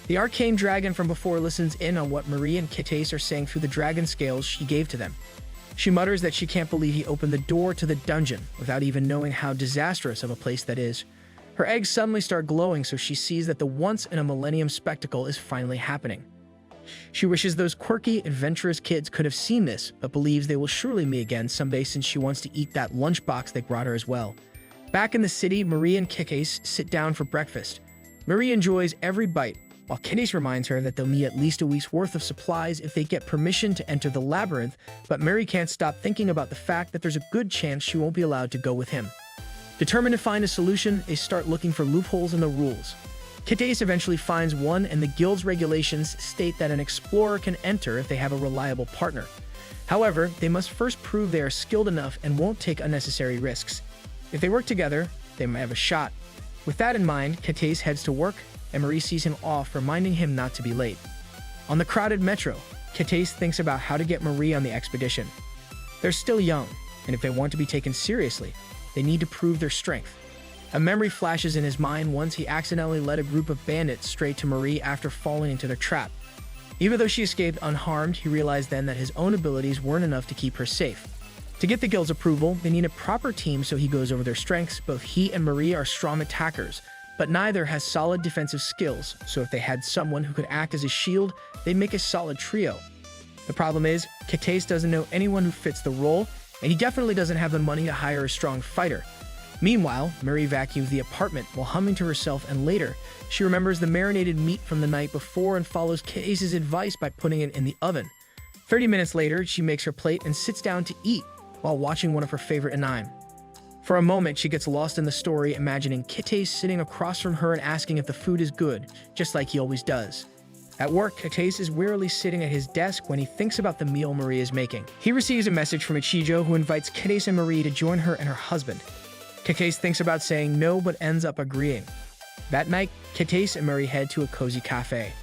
The arcane dragon from before listens in on what Marie and Kites are saying through the dragon scales she gave to them. She mutters that she can't believe he opened the door to the dungeon without even knowing how disastrous of a place that is. Her eggs suddenly start glowing, so she sees that the once-in-a-millennium spectacle is finally happening. She wishes those quirky, adventurous kids could have seen this, but believes they will surely meet again someday since she wants to eat that lunchbox they brought her as well. Back in the city, Marie and Kites sit down for breakfast. Marie enjoys every bite, while Kites reminds her that they'll need at least a week's worth of supplies if they get permission to enter the labyrinth, but Marie can't stop thinking about the fact that there's a good chance she won't be allowed to go with him. Determined to find a solution, they start looking for loopholes in the rules. Kites eventually finds one, and the guild's regulations state that an explorer can enter if they have a reliable partner. However, they must first prove they are skilled enough and won't take unnecessary risks. If they work together, they might have a shot. With that in mind, Kites heads to work, and Marie sees him off, reminding him not to be late. On the crowded metro, Kites thinks about how to get Marie on the expedition. They're still young, and if they want to be taken seriously, they need to prove their strength. A memory flashes in his mind once he accidentally led a group of bandits straight to Marie after falling into their trap. Even though she escaped unharmed, he realized then that his own abilities weren't enough to keep her safe. To get the guild's approval, they need a proper team, so he goes over their strengths. Both he and Marie are strong attackers, but neither has solid defensive skills, so if they had someone who could act as a shield, they'd make a solid trio. The problem is, Kites doesn't know anyone who fits the role, and he definitely doesn't have the money to hire a strong fighter. Meanwhile, Marie vacuums the apartment while humming to herself, and later, she remembers the marinated meat from the night before and follows Kites' advice by putting it in the oven. 30 minutes later, she makes her plate and sits down to eat while watching one of her favorite anime. For a moment, she gets lost in the story, imagining Kites sitting across from her and asking if the food is good, just like he always does. At work, Katace is wearily sitting at his desk when he thinks about the meal Marie is making. He receives a message from Ichijo who invites Katace and Marie to join her and her husband. Katace thinks about saying no but ends up agreeing. That night, Katace and Marie head to a cozy cafe.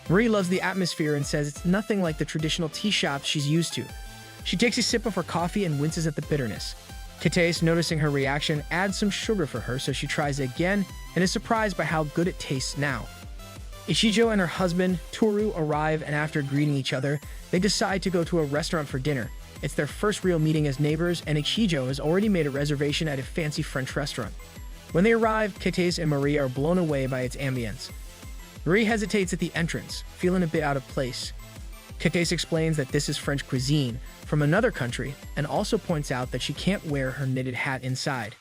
Marie loves the atmosphere and says it's nothing like the traditional tea shops she's used to. She takes a sip of her coffee and winces at the bitterness. Katace, noticing her reaction, adds some sugar for her, so she tries it again and is surprised by how good it tastes now. Ichijo and her husband, Toru, arrive, and after greeting each other, they decide to go to a restaurant for dinner. It's their first real meeting as neighbors, and Ichijo has already made a reservation at a fancy French restaurant. When they arrive, Katace and Marie are blown away by its ambience. Marie hesitates at the entrance, feeling a bit out of place. Katace explains that this is French cuisine from another country, and also points out that she can't wear her knitted hat inside.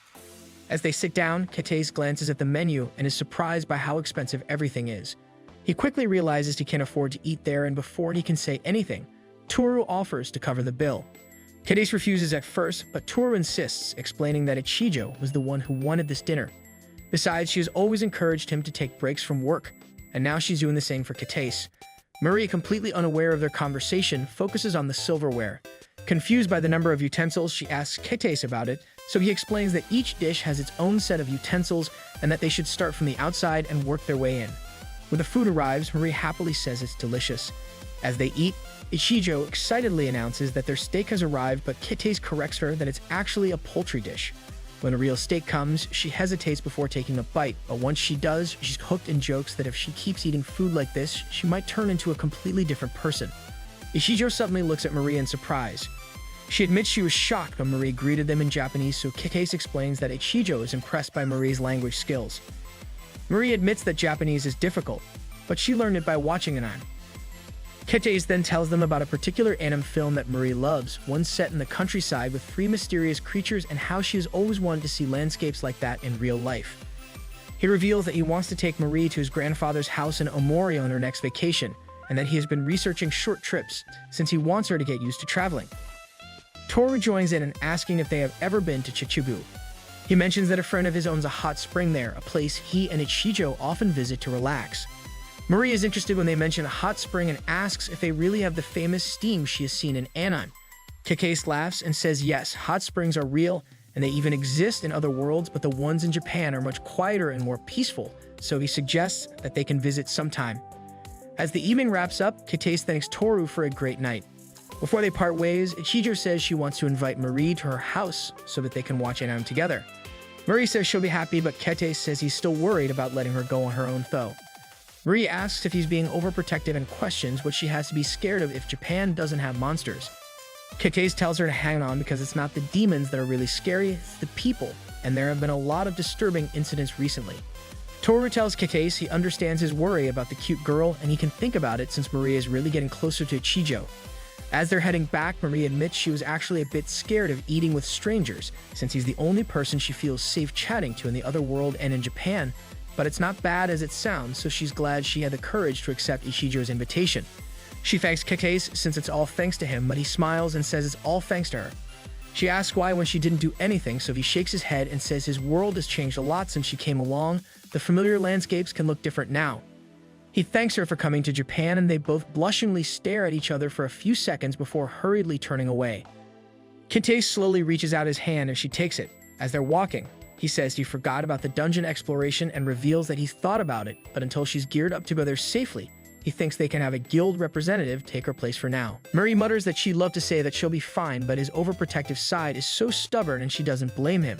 As they sit down, Katace glances at the menu and is surprised by how expensive everything is. He quickly realizes he can't afford to eat there, and before he can say anything, Toru offers to cover the bill. Katace refuses at first, but Toru insists, explaining that Ichijo was the one who wanted this dinner. Besides, she has always encouraged him to take breaks from work, and now she's doing the same for Katace. Marie, completely unaware of their conversation, focuses on the silverware. Confused by the number of utensils, she asks Katace about it, so he explains that each dish has its own set of utensils and that they should start from the outside and work their way in. When the food arrives, Marie happily says it's delicious. As they eat, Ichijo excitedly announces that their steak has arrived, but Katace corrects her that it's actually a poultry dish. When a real steak comes, she hesitates before taking a bite, but once she does, she's hooked and jokes that if she keeps eating food like this, she might turn into a completely different person. Ichijo suddenly looks at Marie in surprise. She admits she was shocked when Marie greeted them in Japanese, so Katace explains that Ichijo is impressed by Marie's language skills. Marie admits that Japanese is difficult, but she learned it by watching an anime. Katace then tells them about a particular anime film that Marie loves, one set in the countryside with 3 mysterious creatures, and how she has always wanted to see landscapes like that in real life. He reveals that he wants to take Marie to his grandfather's house in Omori on her next vacation, and that he has been researching short trips since he wants her to get used to traveling. Toru joins in and asking if they have ever been to Chichibu. He mentions that a friend of his owns a hot spring there, a place he and Ichijo often visit to relax. Marie is interested when they mention a hot spring and asks if they really have the famous steam she has seen in anime. Katace laughs and says yes, hot springs are real and they even exist in other worlds, but the ones in Japan are much quieter and more peaceful, so he suggests that they can visit sometime. As the evening wraps up, Katace thanks Toru for a great night. Before they part ways, Ichijo says she wants to invite Marie to her house so that they can watch anime together. Marie says she'll be happy, but Katace says he's still worried about letting her go on her own though. Marie asks if he's being overprotective and questions what she has to be scared of if Japan doesn't have monsters. Katace tells her to hang on because it's not the demons that are really scary, it's the people, and there have been a lot of disturbing incidents recently. Toru tells Katace he understands his worry about the cute girl and he can think about it since Marie is really getting closer to Ichijo. As they're heading back, Marie admits she was actually a bit scared of eating with strangers, since he's the only person she feels safe chatting to in the other world and in Japan, but it's not bad as it sounds, so she's glad she had the courage to accept Ichijo's invitation. She thanks Katace since it's all thanks to him, but he smiles and says it's all thanks to her. She asks why when she didn't do anything, so he shakes his head and says his world has changed a lot since she came along. The familiar landscapes can look different now. He thanks her for coming to Japan, and they both blushingly stare at each other for a few seconds before hurriedly turning away. Katace slowly reaches out his hand and she takes it. As they're walking, he says he forgot about the dungeon exploration and reveals that he's thought about it, but until she's geared up to go there safely, he thinks they can have a guild representative take her place for now. Marie mutters that she'd love to say that she'll be fine, but his overprotective side is so stubborn and she doesn't blame him.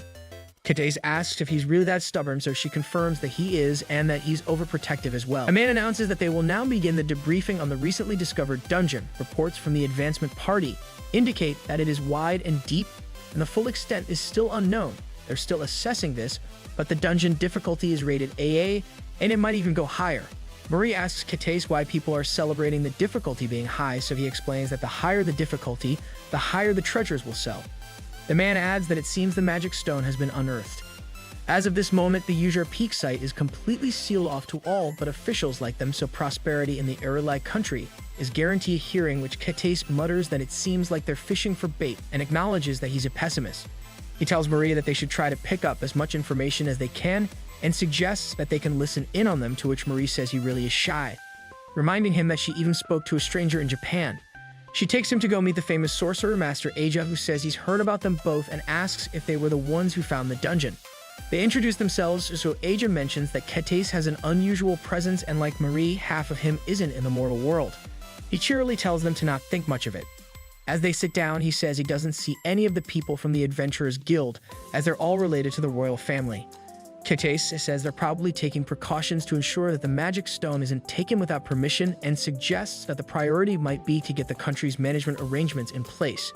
Katace asks if he's really that stubborn, so she confirms that he is and that he's overprotective as well. A man announces that they will now begin the debriefing on the recently discovered dungeon. Reports from the advancement party indicate that it is wide and deep, and the full extent is still unknown. They're still assessing this, but the dungeon difficulty is rated AA, and it might even go higher. Marie asks Katace why people are celebrating the difficulty being high, so he explains that the higher the difficulty, the higher the treasures will sell. The man adds that it seems the magic stone has been unearthed. As of this moment, the User Peak site is completely sealed off to all but officials like them, so prosperity in the Irulai country is guaranteed hearing, which Katace mutters that it seems like they're fishing for bait and acknowledges that he's a pessimist. He tells Marie that they should try to pick up as much information as they can and suggests that they can listen in on them, to which Marie says he really is shy. reminding him that she even spoke to a stranger in Japan. She takes him to go meet the famous sorcerer master Aja, who says he's heard about them both and asks if they were the ones who found the dungeon. They introduce themselves, so Aja mentions that Ketes has an unusual presence and like Marie, half of him isn't in the mortal world. He cheerily tells them to not think much of it. As they sit down, he says he doesn't see any of the people from the Adventurers Guild, as they're all related to the royal family. Ketes says they're probably taking precautions to ensure that the magic stone isn't taken without permission and suggests that the priority might be to get the country's management arrangements in place.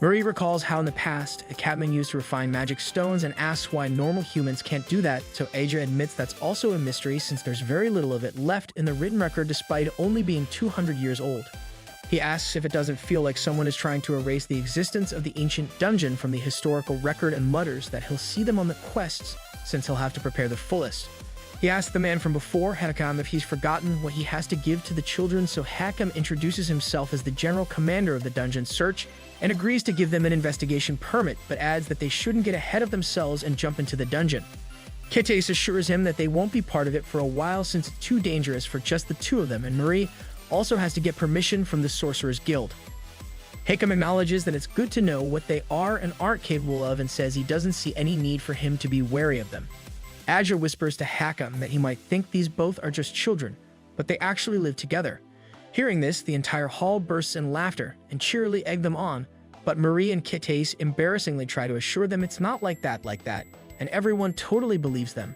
Marie recalls how in the past, a Catman used to refine magic stones and asks why normal humans can't do that, so Aja admits that's also a mystery since there's very little of it left in the written record despite only being 200 years old. He asks if it doesn't feel like someone is trying to erase the existence of the ancient dungeon from the historical record and mutters that he'll see them on the quests since he'll have to prepare the fullest. He asks the man from before, Hakam, if he's forgotten what he has to give to the children, so Hakam introduces himself as the general commander of the dungeon search and agrees to give them an investigation permit, but adds that they shouldn't get ahead of themselves and jump into the dungeon. Ketes assures him that they won't be part of it for a while since it's too dangerous for just the two of them, and Marie also has to get permission from the Sorcerers Guild. Hakam acknowledges that it's good to know what they are and aren't capable of and says he doesn't see any need for him to be wary of them. Aja whispers to Hakam that he might think these both are just children, but they actually live together. Hearing this, the entire hall bursts in laughter and cheerily egg them on, but Marie and Ketes embarrassingly try to assure them it's not like that, and everyone totally believes them.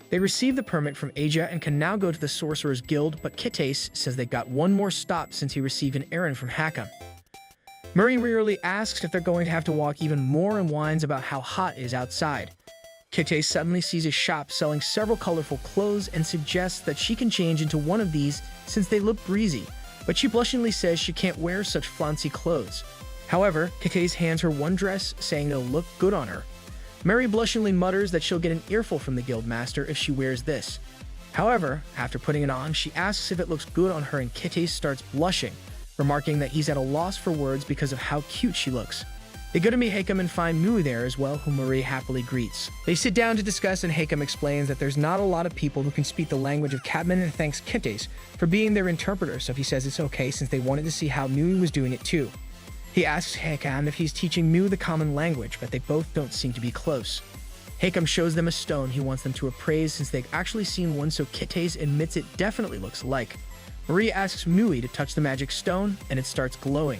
They receive the permit from Aja and can now go to the Sorcerers Guild, but Ketes says they've got one more stop since he received an errand from Hakam. Marie wearily asks if they're going to have to walk even more and whines about how hot it is outside. Ketes suddenly sees a shop selling several colorful clothes and suggests that she can change into one of these since they look breezy, but she blushingly says she can't wear such flouncy clothes. However, Ketes hands her one dress, saying it'll look good on her. Mary blushingly mutters that she'll get an earful from the guildmaster if she wears this. However, after putting it on, she asks if it looks good on her and Ketes starts blushing, remarking that he's at a loss for words because of how cute she looks. They go to meet Hakam and find Mui there as well, whom Marie happily greets. They sit down to discuss and Hakam explains that there's not a lot of people who can speak the language of Catman and thanks Ketes for being their interpreter, so he says it's okay since they wanted to see how Mui was doing it too. He asks Hakam if he's teaching Mui the common language, but they both don't seem to be close. Hakam shows them a stone he wants them to appraise since they've actually seen one, so Ketes admits it definitely looks alike. Marie asks Mui to touch the magic stone, and it starts glowing.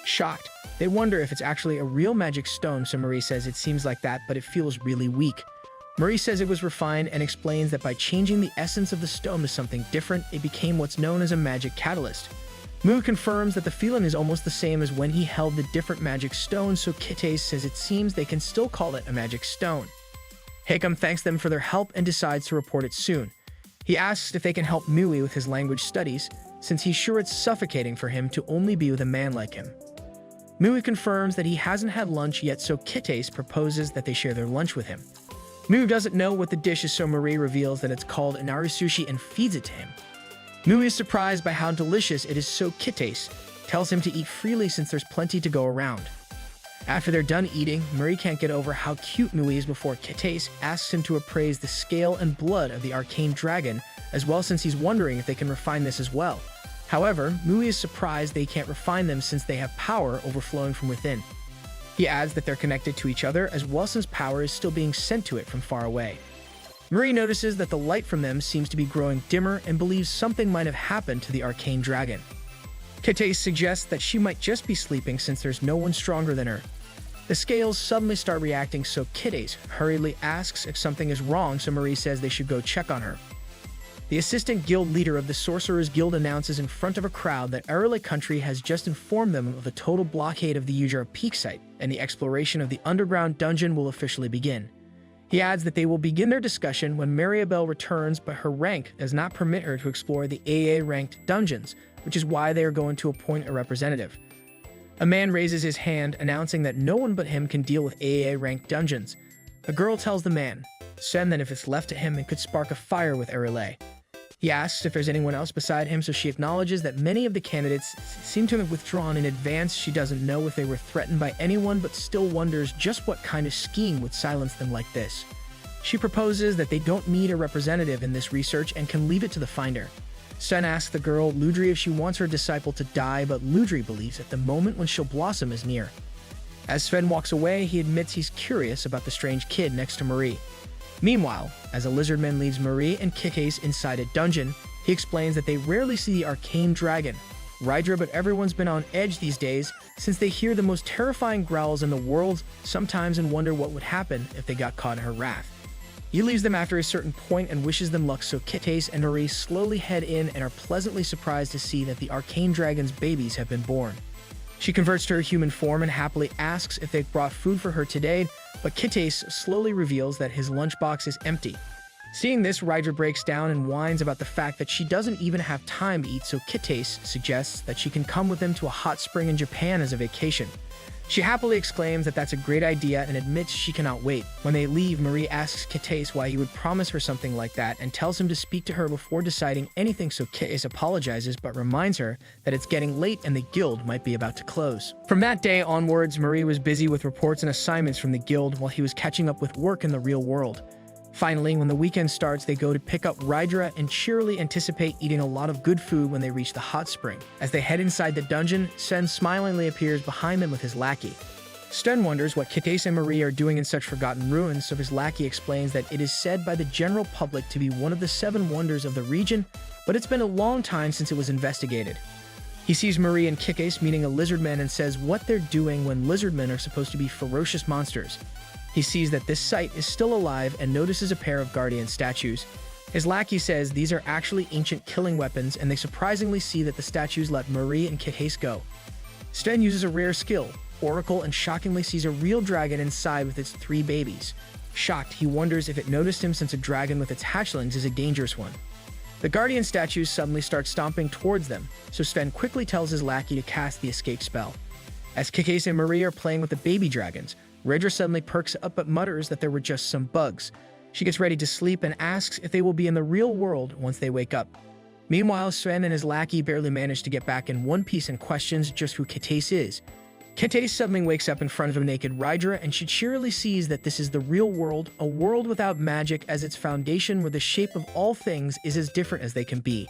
Shocked, they wonder if it's actually a real magic stone, so Marie says it seems like that, but it feels really weak. Marie says it was refined and explains that by changing the essence of the stone to something different, it became what's known as a magic catalyst. Mui confirms that the feeling is almost the same as when he held the different magic stones, so Ketes says it seems they can still call it a magic stone. Hakam thanks them for their help and decides to report it soon. He asks if they can help Mui with his language studies, since he's sure it's suffocating for him to only be with a man like him. Mui confirms that he hasn't had lunch yet, so Ketes proposes that they share their lunch with him. Mui doesn't know what the dish is, so Marie reveals that it's called inari sushi and feeds it to him. Mui is surprised by how delicious it is, so Ketes tells him to eat freely since there's plenty to go around. After they're done eating, Marie can't get over how cute Mui is before Ketes asks him to appraise the scale and blood of the arcane dragon as well, since he's wondering if they can refine this as well. However, Mui is surprised they can't refine them since they have power overflowing from within. He adds that they're connected to each other as well since power is still being sent to it from far away. Marie notices that the light from them seems to be growing dimmer and believes something might have happened to the arcane dragon. Ketes suggests that she might just be sleeping since there's no one stronger than her. The scales suddenly start reacting, so Ketes hurriedly asks if something is wrong, so Marie says they should go check on her. The assistant guild leader of the Sorcerers Guild announces in front of a crowd that Arale Country has just informed them of the total blockade of the Ujar Peak site, and the exploration of the underground dungeon will officially begin. He adds that they will begin their discussion when Mariabelle returns, but her rank does not permit her to explore the AA-ranked dungeons, which is why they are going to appoint a representative. A man raises his hand, announcing that no one but him can deal with AA-ranked dungeons. A girl tells the man, send that if it's left to him, it could spark a fire with Arale. He asks if there's anyone else beside him, so she acknowledges that many of the candidates seem to have withdrawn in advance. She doesn't know if they were threatened by anyone, but still wonders just what kind of scheme would silence them like this. She proposes that they don't need a representative in this research and can leave it to the finder. Sven asks the girl, Ludri, if she wants her disciple to die, but Ludri believes that the moment when she'll blossom is near. As Sven walks away, he admits he's curious about the strange kid next to Marie. Meanwhile, as a lizardman leaves Marie and Kikes inside a dungeon, he explains that they rarely see the arcane dragon, Rydra, but everyone's been on edge these days since they hear the most terrifying growls in the world sometimes and wonder what would happen if they got caught in her wrath. He leaves them after a certain point and wishes them luck, so Kikes and Marie slowly head in and are pleasantly surprised to see that the arcane dragon's babies have been born. She converts to her human form and happily asks if they've brought food for her today, but Kikes slowly reveals that his lunchbox is empty. Seeing this, Rydra breaks down and whines about the fact that she doesn't even have time to eat, so Kikes suggests that she can come with them to a hot spring in Japan as a vacation. She happily exclaims that that's a great idea and admits she cannot wait. When they leave, Marie asks Kikes why he would promise her something like that and tells him to speak to her before deciding anything, so Kikes apologizes but reminds her that it's getting late and the guild might be about to close. From that day onwards, Marie was busy with reports and assignments from the guild while he was catching up with work in the real world. Finally, when the weekend starts, they go to pick up Rydra and cheerily anticipate eating a lot of good food when they reach the hot spring. As they head inside the dungeon, Sven smilingly appears behind them with his lackey. Sven wonders what Kikes and Marie are doing in such forgotten ruins, so his lackey explains that it is said by the general public to be one of the 7 wonders of the region, but it's been a long time since it was investigated. He sees Marie and Kikes meeting a lizardman and says what they're doing when lizardmen are supposed to be ferocious monsters. He sees that this site is still alive and notices a pair of guardian statues. His lackey says these are actually ancient killing weapons, and they surprisingly see that the statues let Marie and Kikes go. Sven uses a rare skill, Oracle, and shockingly sees a real dragon inside with its 3 babies. Shocked, he wonders if it noticed him since a dragon with its hatchlings is a dangerous one. The guardian statues suddenly start stomping towards them, so Sven quickly tells his lackey to cast the escape spell. As Kikes and Marie are playing with the baby dragons, Rydra suddenly perks up but mutters that there were just some bugs. She gets ready to sleep and asks if they will be in the real world once they wake up. Meanwhile, Sven and his lackey barely manage to get back in one piece and questions just who Kikes is. Kikes suddenly wakes up in front of a naked Rydra, and she cheerily sees that this is the real world, a world without magic as its foundation, where the shape of all things is as different as they can be.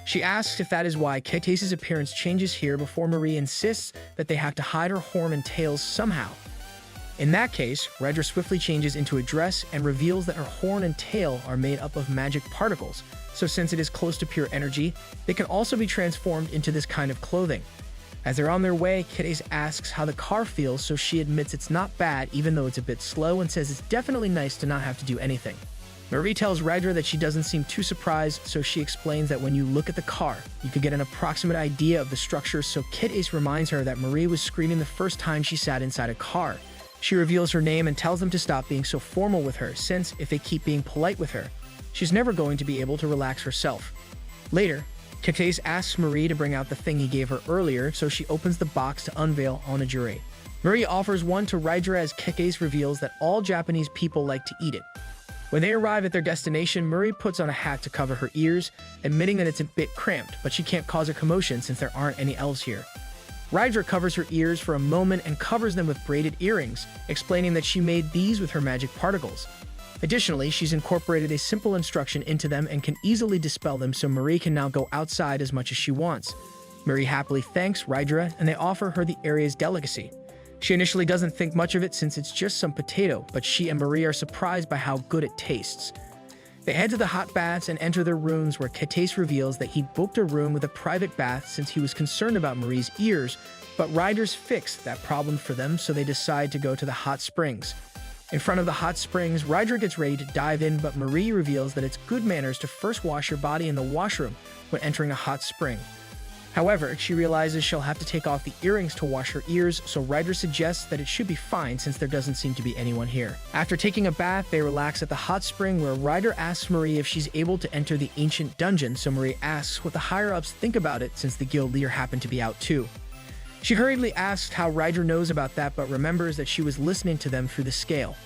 She asks if that is why Kikes' appearance changes here before Marie insists that they have to hide her horn and tails somehow. In that case, Rydra swiftly changes into a dress and reveals that her horn and tail are made up of magic particles, so since it is close to pure energy, they can also be transformed into this kind of clothing. As they're on their way, Kikes asks how the car feels, so she admits it's not bad even though it's a bit slow, and says it's definitely nice to not have to do anything. Marie tells Rydra that she doesn't seem too surprised, so she explains that when you look at the car, you could get an approximate idea of the structure, so Kikes reminds her that Marie was screaming the first time she sat inside a car. She reveals her name and tells them to stop being so formal with her, since if they keep being polite with her, she's never going to be able to relax herself. Later, Kikes asks Marie to bring out the thing he gave her earlier, so she opens the box to unveil onigiri. Marie offers one to Rydra as Kikes reveals that all Japanese people like to eat it. When they arrive at their destination, Marie puts on a hat to cover her ears, admitting that it's a bit cramped, but she can't cause a commotion since there aren't any elves here. Rydra covers her ears for a moment and covers them with braided earrings, explaining that she made these with her magic particles. Additionally, she's incorporated a simple instruction into them and can easily dispel them, so Marie can now go outside as much as she wants. Marie happily thanks Rydra, and they offer her the area's delicacy. She initially doesn't think much of it since it's just some potato, but she and Marie are surprised by how good it tastes. They head to the hot baths and enter their rooms, where Kikes reveals that he booked a room with a private bath since he was concerned about Marie's ears, but Rydra's fixed that problem for them, so they decide to go to the hot springs. In front of the hot springs, Rydra gets ready to dive in, but Marie reveals that it's good manners to first wash your body in the washroom when entering a hot spring. However, she realizes she'll have to take off the earrings to wash her ears, so Rydra suggests that it should be fine since there doesn't seem to be anyone here. After taking a bath, they relax at the hot spring, where Rydra asks Marie if she's able to enter the ancient dungeon, so Marie asks what the higher-ups think about it since the guild leader happened to be out too. She hurriedly asks how Rydra knows about that, but remembers that she was listening to them through the scale.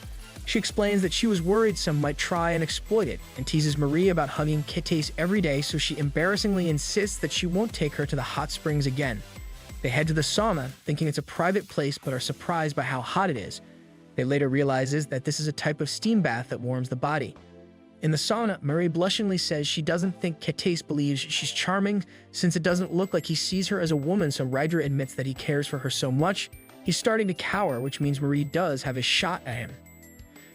She explains that she was worried some might try and exploit it, and teases Marie about hugging Kikes every day, so she embarrassingly insists that she won't take her to the hot springs again. They head to the sauna, thinking it's a private place, but are surprised by how hot it is. They later realizes that this is a type of steam bath that warms the body. In the sauna, Marie blushingly says she doesn't think Kitase believes she's charming since it doesn't look like he sees her as a woman, so Rydra admits that he cares for her so much. He's starting to cower, which means Marie does have a shot at him.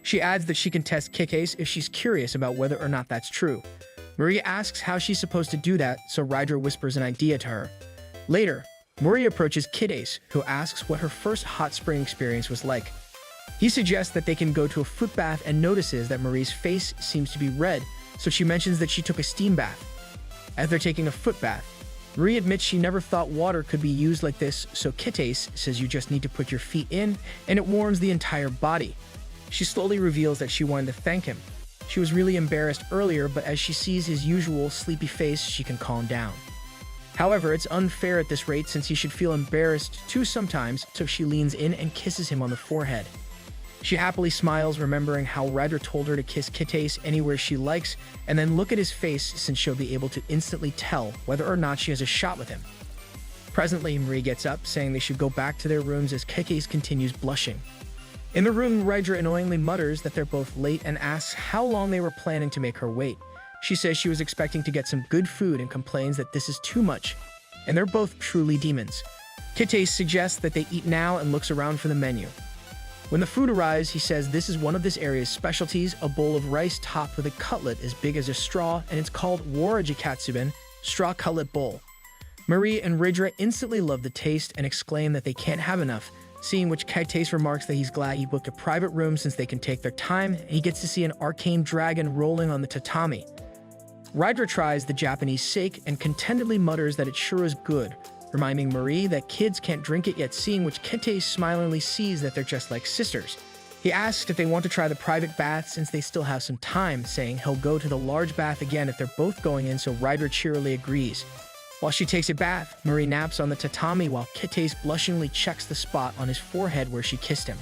She adds that she can test Kitase if she's curious about whether or not that's true. Marie asks how she's supposed to do that, so Rydra whispers an idea to her. Later, Marie approaches Kitase, who asks what her first hot spring experience was like. He suggests that they can go to a foot bath and notices that Marie's face seems to be red, so she mentions that she took a steam bath. As they're taking a foot bath, Marie admits she never thought water could be used like this, so Kitase says you just need to put your feet in, and it warms the entire body. She slowly reveals that she wanted to thank him. She was really embarrassed earlier, but as she sees his usual sleepy face, she can calm down. However, it's unfair at this rate since he should feel embarrassed too sometimes, so she leans in and kisses him on the forehead. She happily smiles, remembering how Rydra told her to kiss Kitase anywhere she likes, and then look at his face since she'll be able to instantly tell whether or not she has a shot with him. Presently, Marie gets up, saying they should go back to their rooms as Kitase continues blushing. In the room, Rydra annoyingly mutters that they're both late and asks how long they were planning to make her wait. She says she was expecting to get some good food and complains that this is too much, and they're both truly demons. Kitase suggests that they eat now and looks around for the menu. When the food arrives, he says this is one of this area's specialties, a bowl of rice topped with a cutlet as big as a straw, and it's called Warajikatsuben, straw cutlet bowl. Marie and Rydra instantly love the taste and exclaim that they can't have enough, seeing which Kitase remarks that he's glad he booked a private room since they can take their time, and he gets to see an arcane dragon rolling on the tatami. Rydra tries the Japanese sake and contentedly mutters that it sure is good, reminding Marie that kids can't drink it yet, seeing which Kitase smilingly sees that they're just like sisters. He asks if they want to try the private bath since they still have some time, saying he'll go to the large bath again if they're both going in, so Rydra cheerily agrees. While she takes a bath, Marie naps on the tatami while Kitase blushingly checks the spot on his forehead where she kissed him.